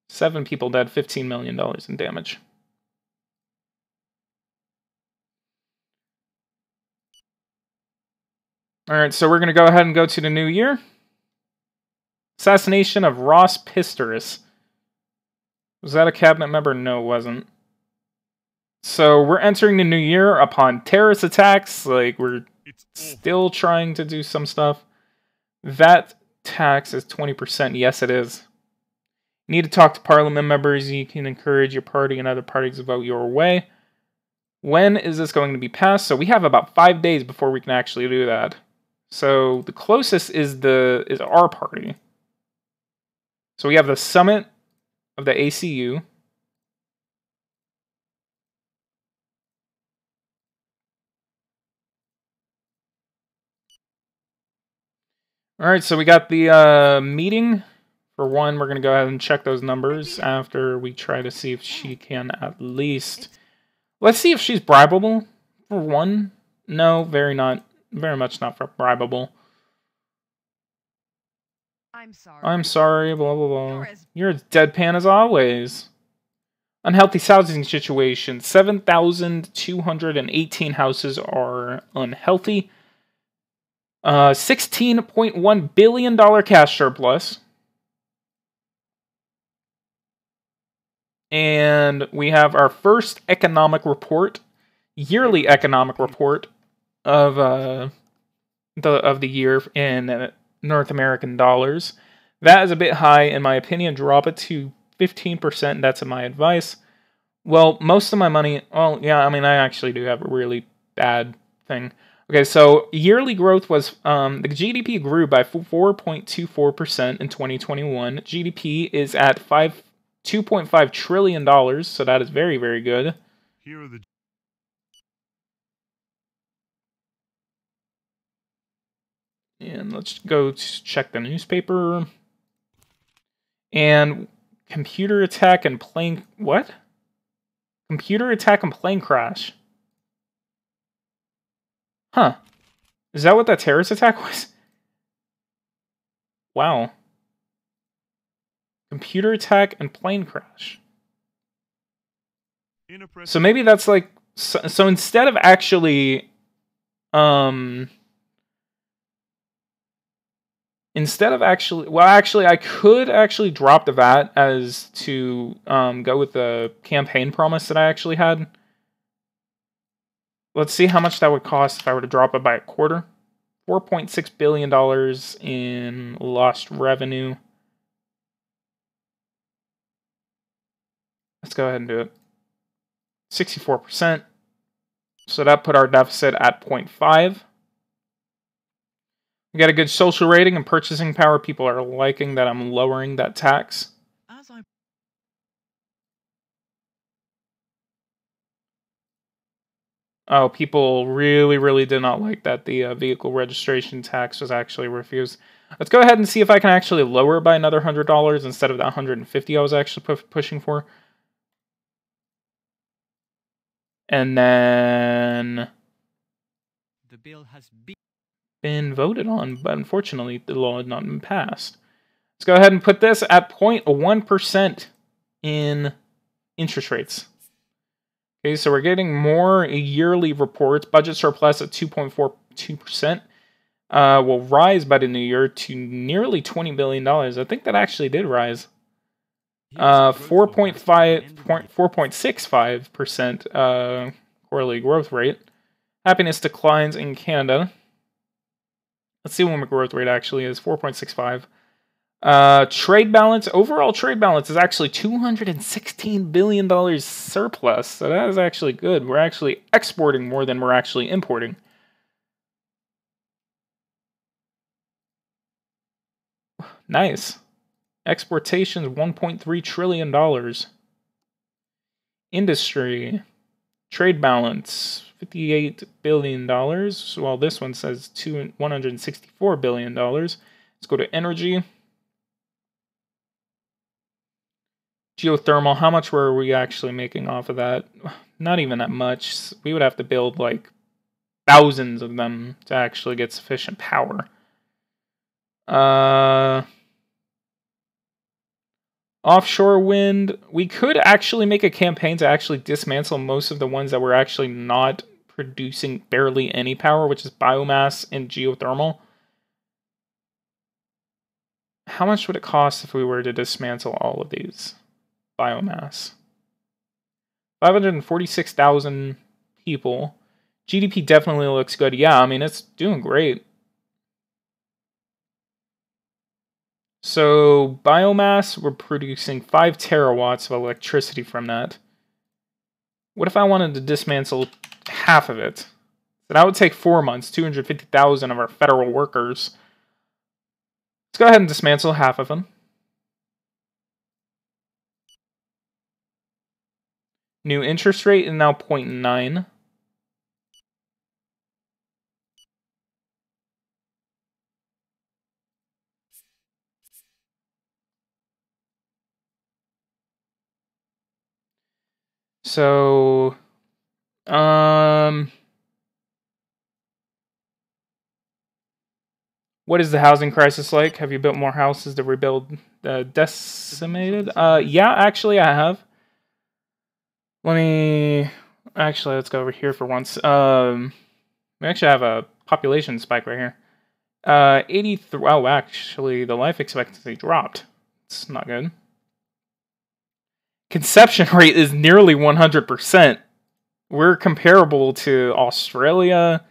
7 people dead, $15 million in damage. Alright, so we're going to go ahead and go to the new year. Assassination of Ross Pistorius. Was that a cabinet member? No, it wasn't. So we're entering the new year upon terrorist attacks. Like, we're still trying to do some stuff. VAT tax is 20%. Yes, it is. You need to talk to parliament members. You can encourage your party and other parties to vote your way. When is this going to be passed? So we have about 5 days before we can actually do that. So the closest is our party. So we have the summit of the ACU. Alright, so we got the meeting. For one, we're going to go ahead and check those numbers after we try to see if she can at least... Let's see if she's bribable, for one. No, very much not bribable. I'm sorry, blah, blah, blah. You're as deadpan as always. Unhealthy housing situation. 7,218 houses are unhealthy. $16.1 billion cash surplus. And we have our first economic report, yearly economic report of the year in North American dollars. That is a bit high, in my opinion. Drop it to 15%. That's my advice. Well, most of my money... Well, yeah, I mean, I actually do have a really bad thing. Okay, so yearly growth was... the GDP grew by 4.24% in 2021. GDP is at $2.5 trillion, so that is very, very good. Here are the... And let's go check the newspaper. And computer attack and plane... What? Computer attack and plane crash. Huh. Is that what that terrorist attack was? Wow. Computer attack and plane crash. So maybe that's like... So instead of actually... Well, actually, I could actually drop the VAT as to go with the campaign promise that I actually had. Let's see how much that would cost if I were to drop it by a quarter. $4.6 billion in lost revenue. Let's go ahead and do it. 64%. So that put our deficit at 0.5. We got a good social rating and purchasing power. People are liking that I'm lowering that tax. Oh, people really, really did not like that the vehicle registration tax was actually refused. Let's go ahead and see if I can actually lower it by another $100 instead of the $150 I was actually pushing for. And then... The bill has been voted on, but unfortunately the law had not been passed. Let's go ahead and put this at 0.1% in interest rates. Okay, so we're getting more yearly reports. Budget surplus at 2.42%. Will rise by the new year to nearly $20 billion. I think that actually did rise. 4.65% quarterly growth rate. Happiness declines in Canada. Let's see what my growth rate actually is. 4.65. Trade balance, overall trade balance is actually $216 billion surplus. So that is actually good. We're actually exporting more than we're actually importing. Nice. Exportations, $1.3 trillion. Industry, trade balance, $58 billion. While this one says $164 billion. Let's go to energy. Geothermal, how much were we actually making off of that? Not even that much. We would have to build like thousands of them to actually get sufficient power. Offshore wind, we could actually make a campaign to actually dismantle most of the ones that were actually not producing barely any power, which is biomass and geothermal. How much would it cost if we were to dismantle all of these? Biomass. 546,000 people. GDP definitely looks good. Yeah, I mean, it's doing great. So, biomass, we're producing 5 terawatts of electricity from that. What if I wanted to dismantle half of it? So that would take 4 months, 250,000 of our federal workers. Let's go ahead and dismantle half of them. New interest rate is now 0.9. So, what is the housing crisis like? Have you built more houses to rebuild decimated? Yeah, actually I have. Let's go over here for once. We actually have a population spike right here. 83, oh, actually, the life expectancy dropped. It's not good. Conception rate is nearly 100%. We're comparable to Australia,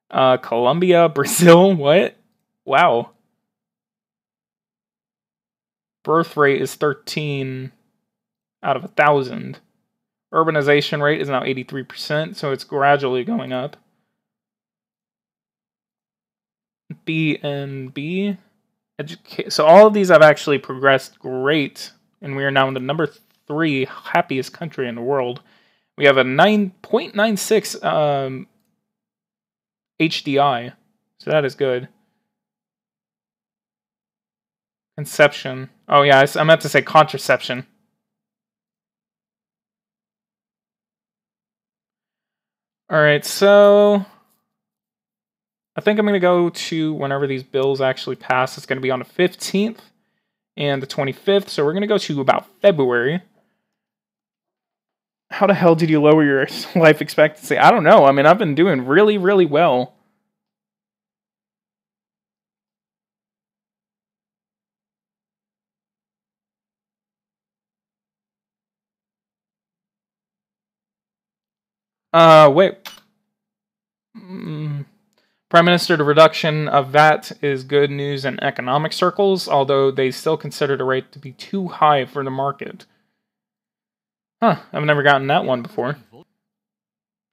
Colombia, Brazil. What? Wow. Birth rate is 13 out of 1,000. Urbanization rate is now 83%, so it's gradually going up. BNB. So all of these have actually progressed great, and we are now in the number 3 happiest country in the world. We have a 9.96 HDI, so that is good. Conception. Oh yeah, I meant to say contraception. Alright, so I think I'm going to go to whenever these bills actually pass. It's going to be on the 15th and the 25th, so we're going to go to about February. How the hell did you lower your life expectancy? I don't know. I mean, I've been doing really, really well. Wait. Prime Minister, the reduction of VAT is good news in economic circles, although they still consider the rate to be too high for the market. Huh, I've never gotten that one before.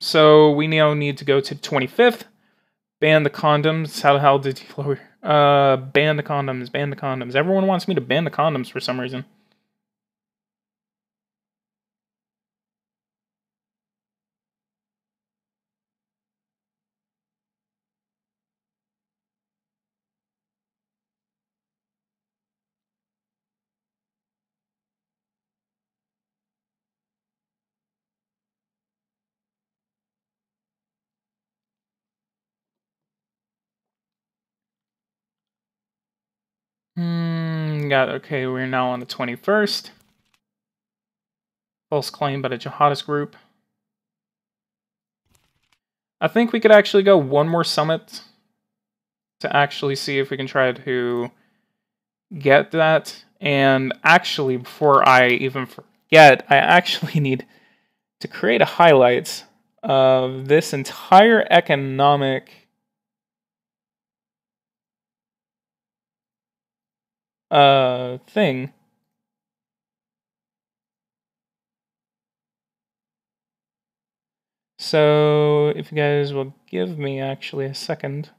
So we now need to go to the 25th. Ban the condoms. How the hell did you lower? Ban the condoms, ban the condoms. Everyone wants me to ban the condoms for some reason. Okay, we're now on the 21st. False claim by the jihadist group. I think we could actually go one more summit to actually see if we can try to get that. And actually, before I even forget, I actually need to create a highlights of this entire economic thing. So if you guys will give me actually a second.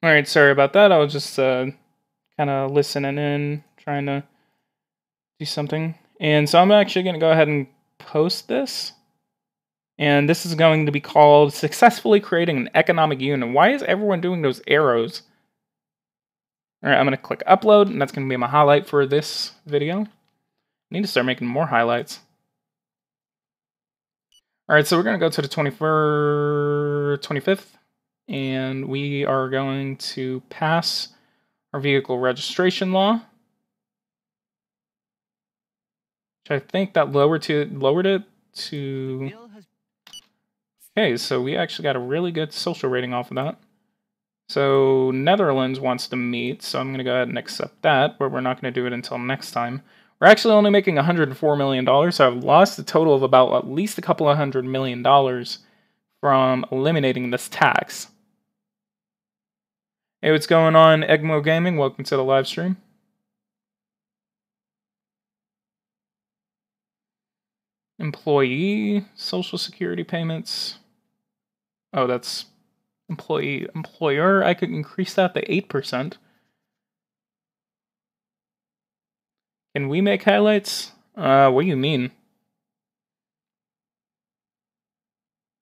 All right, sorry about that. I was just kind of listening in, trying to do something. And so I'm actually going to go ahead and post this. And this is going to be called Successfully Creating an Economic Union. Why is everyone doing those arrows? All right, I'm going to click upload, and that's going to be my highlight for this video. I need to start making more highlights. All right, so we're going to go to the 25th, and we are going to pass our vehicle registration law, which I think that lowered it to... Okay, so we actually got a really good social rating off of that. So Netherlands wants to meet, so I'm going to go ahead and accept that, but we're not going to do it until next time. We're actually only making $104 million, so I've lost a total of about at least a couple of $100 million from eliminating this tax. Hey, what's going on, Egmo Gaming? Welcome to the live stream. Employee social security payments. Oh, that's employer. I could increase that to 8%. Can we make highlights? What do you mean?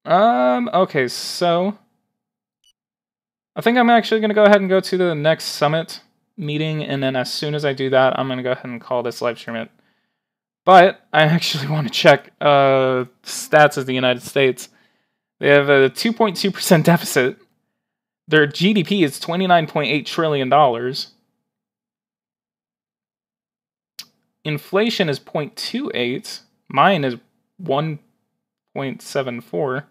Okay, so I think I'm actually going to go ahead and go to the next summit meeting, and then as soon as I do that, I'm going to go ahead and call this live stream it. But I actually want to check stats of the United States. They have a 2.2% deficit. Their GDP is $29.8 trillion. Inflation is 0.28. Mine is 1.74.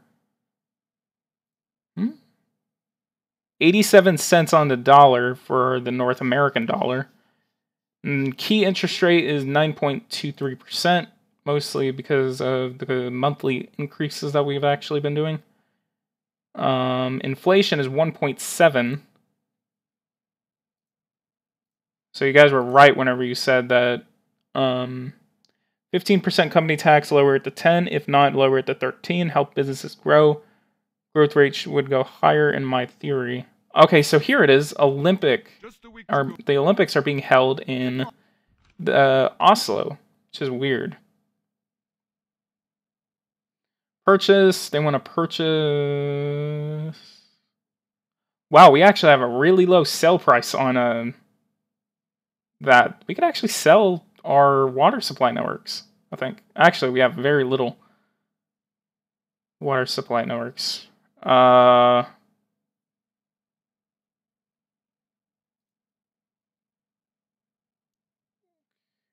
87 cents on the dollar for the North American dollar. And key interest rate is 9.23%, mostly because of the monthly increases that we've actually been doing. Inflation is 1.7. So you guys were right whenever you said that 15% company tax, lower it to 10. If not, lower it to 13. Help businesses grow. Growth rate would go higher in my theory. Okay, so here it is. The Olympics are being held in Oslo, which is weird. Purchase. They want to purchase. Wow, we actually have a really low sell price on that. We could actually sell our water supply networks, I think. Actually, we have very little water supply networks.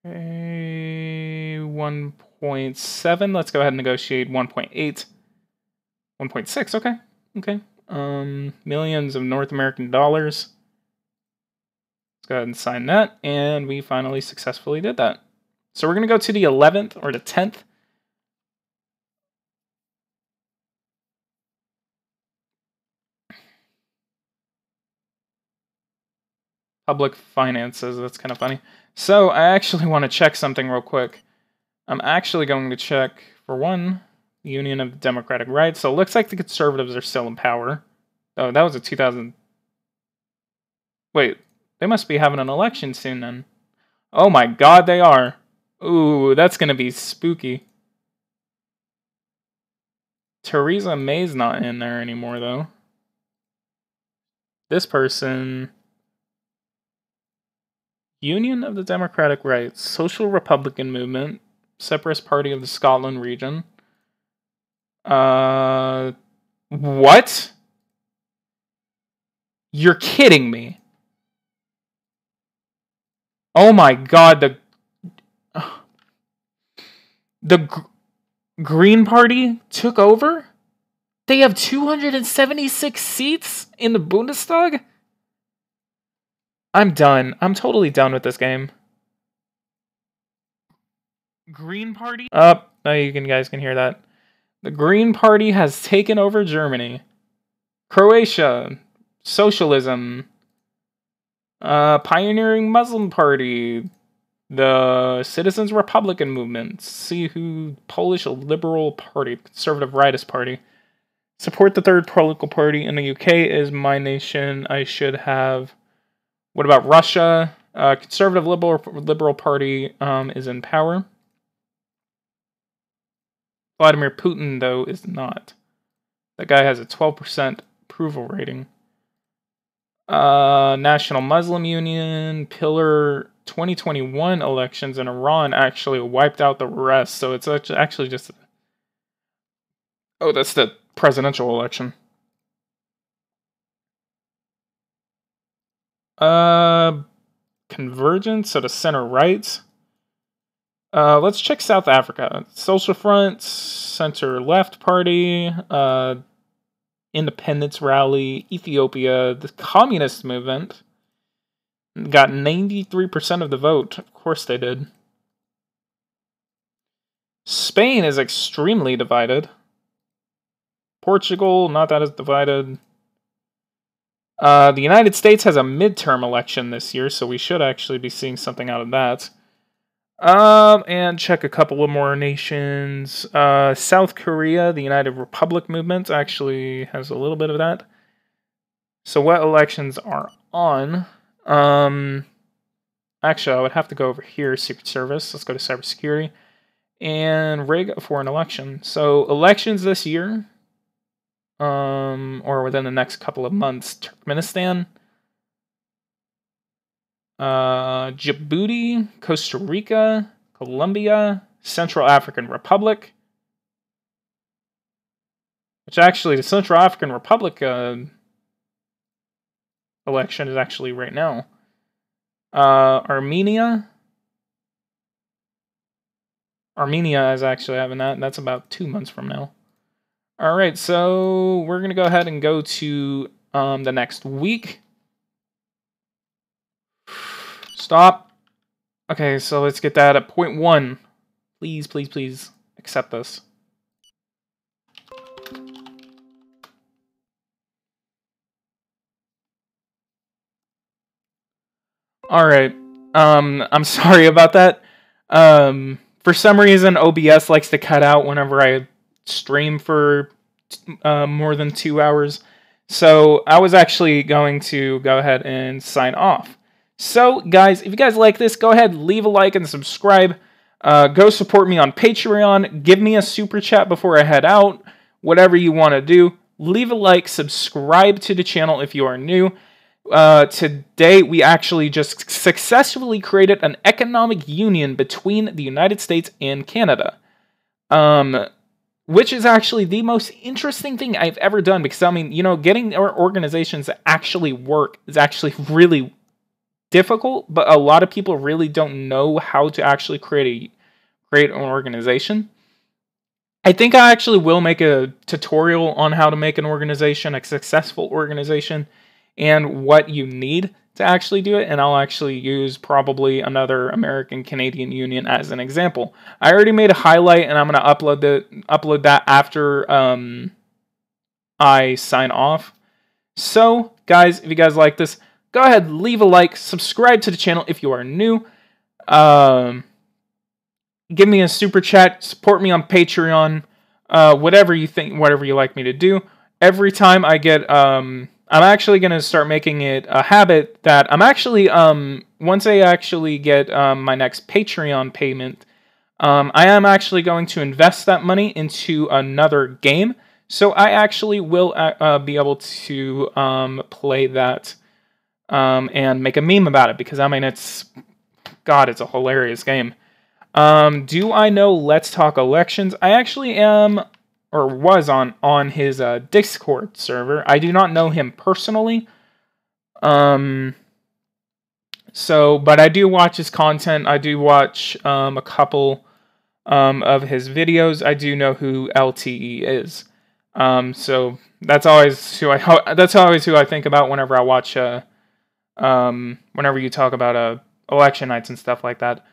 Okay, 1.7. Let's go ahead and negotiate 1.8. 1.6, okay. Okay. Millions of North American dollars. Let's go ahead and sign that, and we finally successfully did that. So we're going to go to the 11th or the 10th. Public finances, that's kind of funny. So I actually want to check something real quick. I'm actually going to check, for one, Union of Democratic Right. So it looks like the Conservatives are still in power. Oh, that was a 2000... Wait, they must be having an election soon then. Oh my god, they are. Ooh, that's going to be spooky. Theresa May's not in there anymore, though. This person... Union of the Democratic Right, Social Republican Movement, Separatist Party of the Scotland region. What? You're kidding me. Oh my god, the Green Party took over? They have 276 seats in the Bundestag? I'm done. I'm totally done with this game. Green Party? Oh, now you guys can hear that. The Green Party has taken over Germany. Croatia. Socialism. Pioneering Muslim Party. The Citizens Republican Movement. See who... Polish Liberal Party. Conservative Rightist Party. Support the third political party in the UK is My Nation. I should have... What about Russia? Conservative Liberal Party is in power. Vladimir Putin, though, is not. That guy has a 12% approval rating. National Muslim Union, Pillar 2021 elections in Iran actually wiped out the rest. So it's actually just... Oh, that's the presidential election. Convergence, so the center right. Let's check South Africa. Social Front, Center Left Party, Independence Rally, Ethiopia, the Communist Movement got 93% of the vote. Of course they did. Spain is extremely divided. Portugal, not that as divided. The United States has a midterm election this year, so we should actually be seeing something out of that. And check a couple of more nations. South Korea, the United Republic movement actually has a little bit of that. So what elections are on? Actually, I would have to go over here, Secret Service. Let's go to Cybersecurity. And rig for an election. So elections this year, or within the next couple of months, Turkmenistan, Djibouti, Costa Rica, Colombia, Central African Republic, which actually the Central African Republic election is actually right now. Armenia is actually having that, and that's about 2 months from now. Alright, so we're going to go ahead and go to the next week. Stop. Okay, so let's get that at 0.1. Please, please, please accept this. Alright, I'm sorry about that. For some reason, OBS likes to cut out whenever I stream for more than 2 hours. So I was actually going to go ahead and sign off. So guys, if you guys like this, go ahead, leave a like and subscribe. Go support me on Patreon. Give me a super chat before I head out. Whatever you want to do. Leave a like, subscribe to the channel if you are new. Today, we actually just successfully created an economic union between the United States and Canada. Which is actually the most interesting thing I've ever done, because, I mean, you know, getting our organizations to actually work is actually really difficult, but a lot of people really don't know how to actually create an organization. I think I actually will make a tutorial on how to make an organization, a successful organization, and what you need to actually do it, and I'll actually use probably another American-Canadian Union as an example. I already made a highlight, and I'm going to upload that after I sign off. So, guys, if you guys like this, go ahead, leave a like, subscribe to the channel if you are new. Give me a super chat, support me on Patreon, whatever you think, whatever you like me to do. Every time I get, I'm actually going to start making it a habit that I'm actually, once I actually get my next Patreon payment, I am actually going to invest that money into another game. So I actually will be able to play that and make a meme about it, because I mean, it's a hilarious game. Do I know Let's Talk Elections? I actually am, or was on his Discord server. I do not know him personally. But I do watch his content. I do watch a couple of his videos. I do know who LTE is. So that's always who I think about whenever I watch whenever you talk about election nights and stuff like that.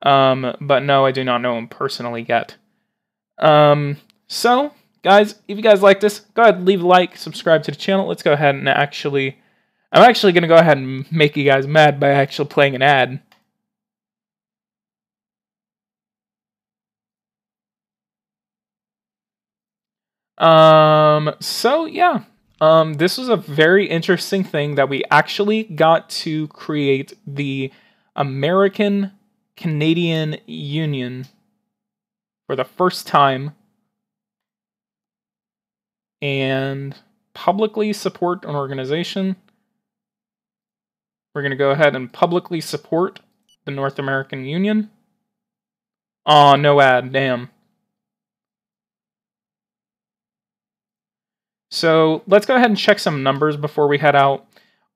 But no, I do not know him personally yet. So, guys, if you guys like this, go ahead and leave a like, subscribe to the channel. Let's go ahead and I'm actually going to go ahead and make you guys mad by actually playing an ad. So yeah, this was a very interesting thing that we actually got to create the American-Canadian Union for the first time and publicly support an organization. We're going to go ahead and publicly support the North American Union. Aw, no ad, damn. So let's go ahead and check some numbers before we head out.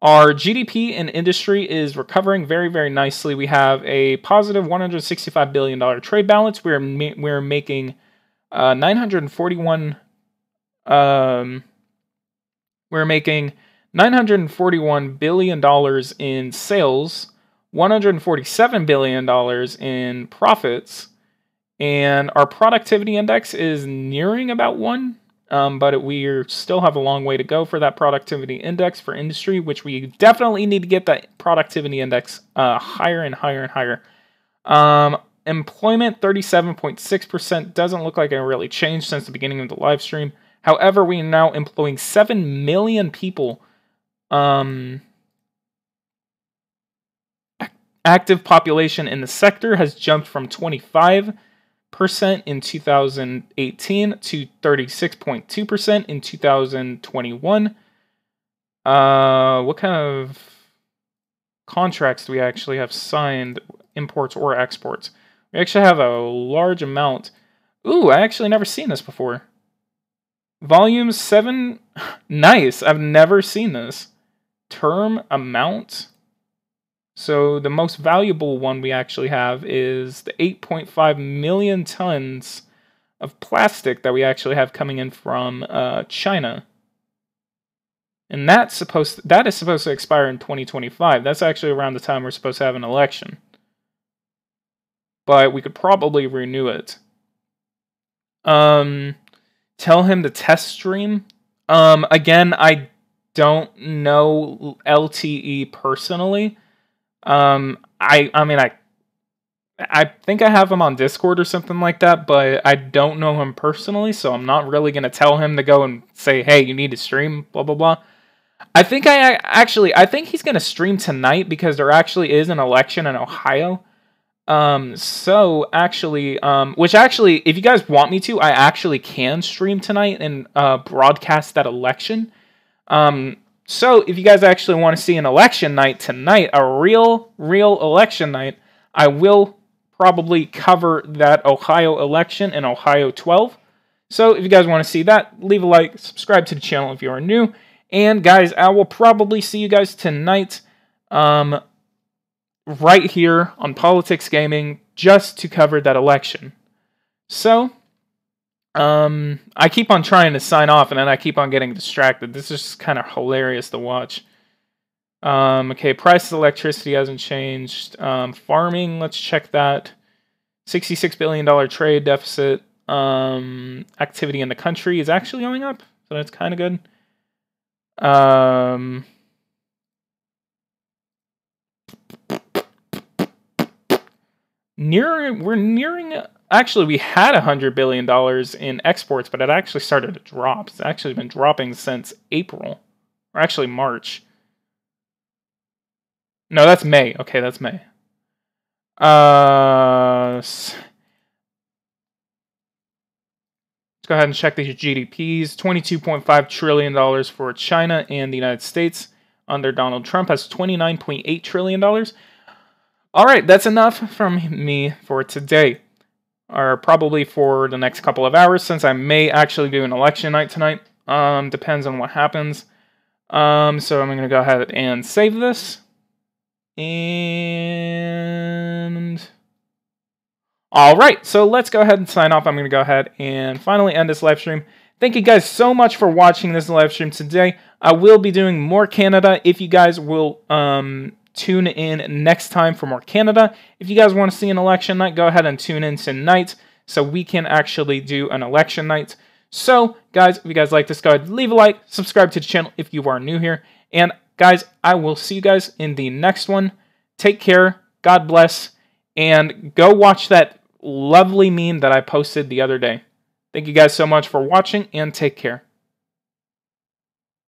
Our GDP in industry is recovering very, very nicely. We have a positive $165 billion trade balance. We're making 941. We're making $941 billion in sales, $147 billion in profits, and our productivity index is nearing about 1. But we still have a long way to go for that productivity index for industry, which we definitely need to get that productivity index higher and higher and higher. Employment, 37.6%, doesn't look like it really changed since the beginning of the live stream. However, we are now employing 7 million people. Active population in the sector has jumped from 25% in 2018 to 36.2% in 2021. What kind of contracts do we actually have signed, imports or exports? We actually have a large amount. Ooh, I actually never seen this before. Volume 7. Nice. I've never seen this. Term amount. So the most valuable one we actually have is the 8.5 million tons of plastic that we actually have coming in from China. And that is supposed to expire in 2025. That's actually around the time we're supposed to have an election. But we could probably renew it. Tell him to test stream. Again, I don't know LTE personally. I mean, I think I have him on Discord or something like that, but I don't know him personally, so I'm not really going to tell him to go and say, hey, you need to stream, blah, blah, blah. I think he's going to stream tonight because there actually is an election in Ohio. So actually, which actually, if you guys want me to, I actually can stream tonight and, broadcast that election. So if you guys actually want to see an election night tonight, a real election night, I will probably cover that Ohio election in Ohio 12. So if you guys want to see that, leave a like, subscribe to the channel if you are new. And guys, I will probably see you guys tonight, right here on Politics Gaming, just to cover that election. So, I keep on trying to sign off, and then I keep on getting distracted. This is just kind of hilarious to watch. Okay, price of electricity hasn't changed. Farming, let's check that. $66 billion trade deficit. Activity in the country is actually going up, so that's kind of good. We're nearing. Actually, we had $100 billion in exports, but it actually started to drop. It's actually been dropping since April, or actually March. No, that's May. Okay, that's May. Let's go ahead and check these GDPs. $22.5 trillion for China, and the United States under Donald Trump has $29.8 trillion. All right, that's enough from me for today, or probably for the next couple of hours, since I may actually do an election night tonight. Depends on what happens. So I'm going to go ahead and save this. And all right, so let's go ahead and sign off. I'm going to go ahead and finally end this live stream. Thank you guys so much for watching this live stream today. I will be doing more Canada if you guys will tune in next time for more Canada. If you guys want to see an election night, go ahead and tune in tonight so we can actually do an election night. So, guys, if you guys like this, go ahead and leave a like, subscribe to the channel if you are new here, and guys, I will see you guys in the next one. Take care, God bless, and go watch that lovely meme that I posted the other day. Thank you guys so much for watching, and take care.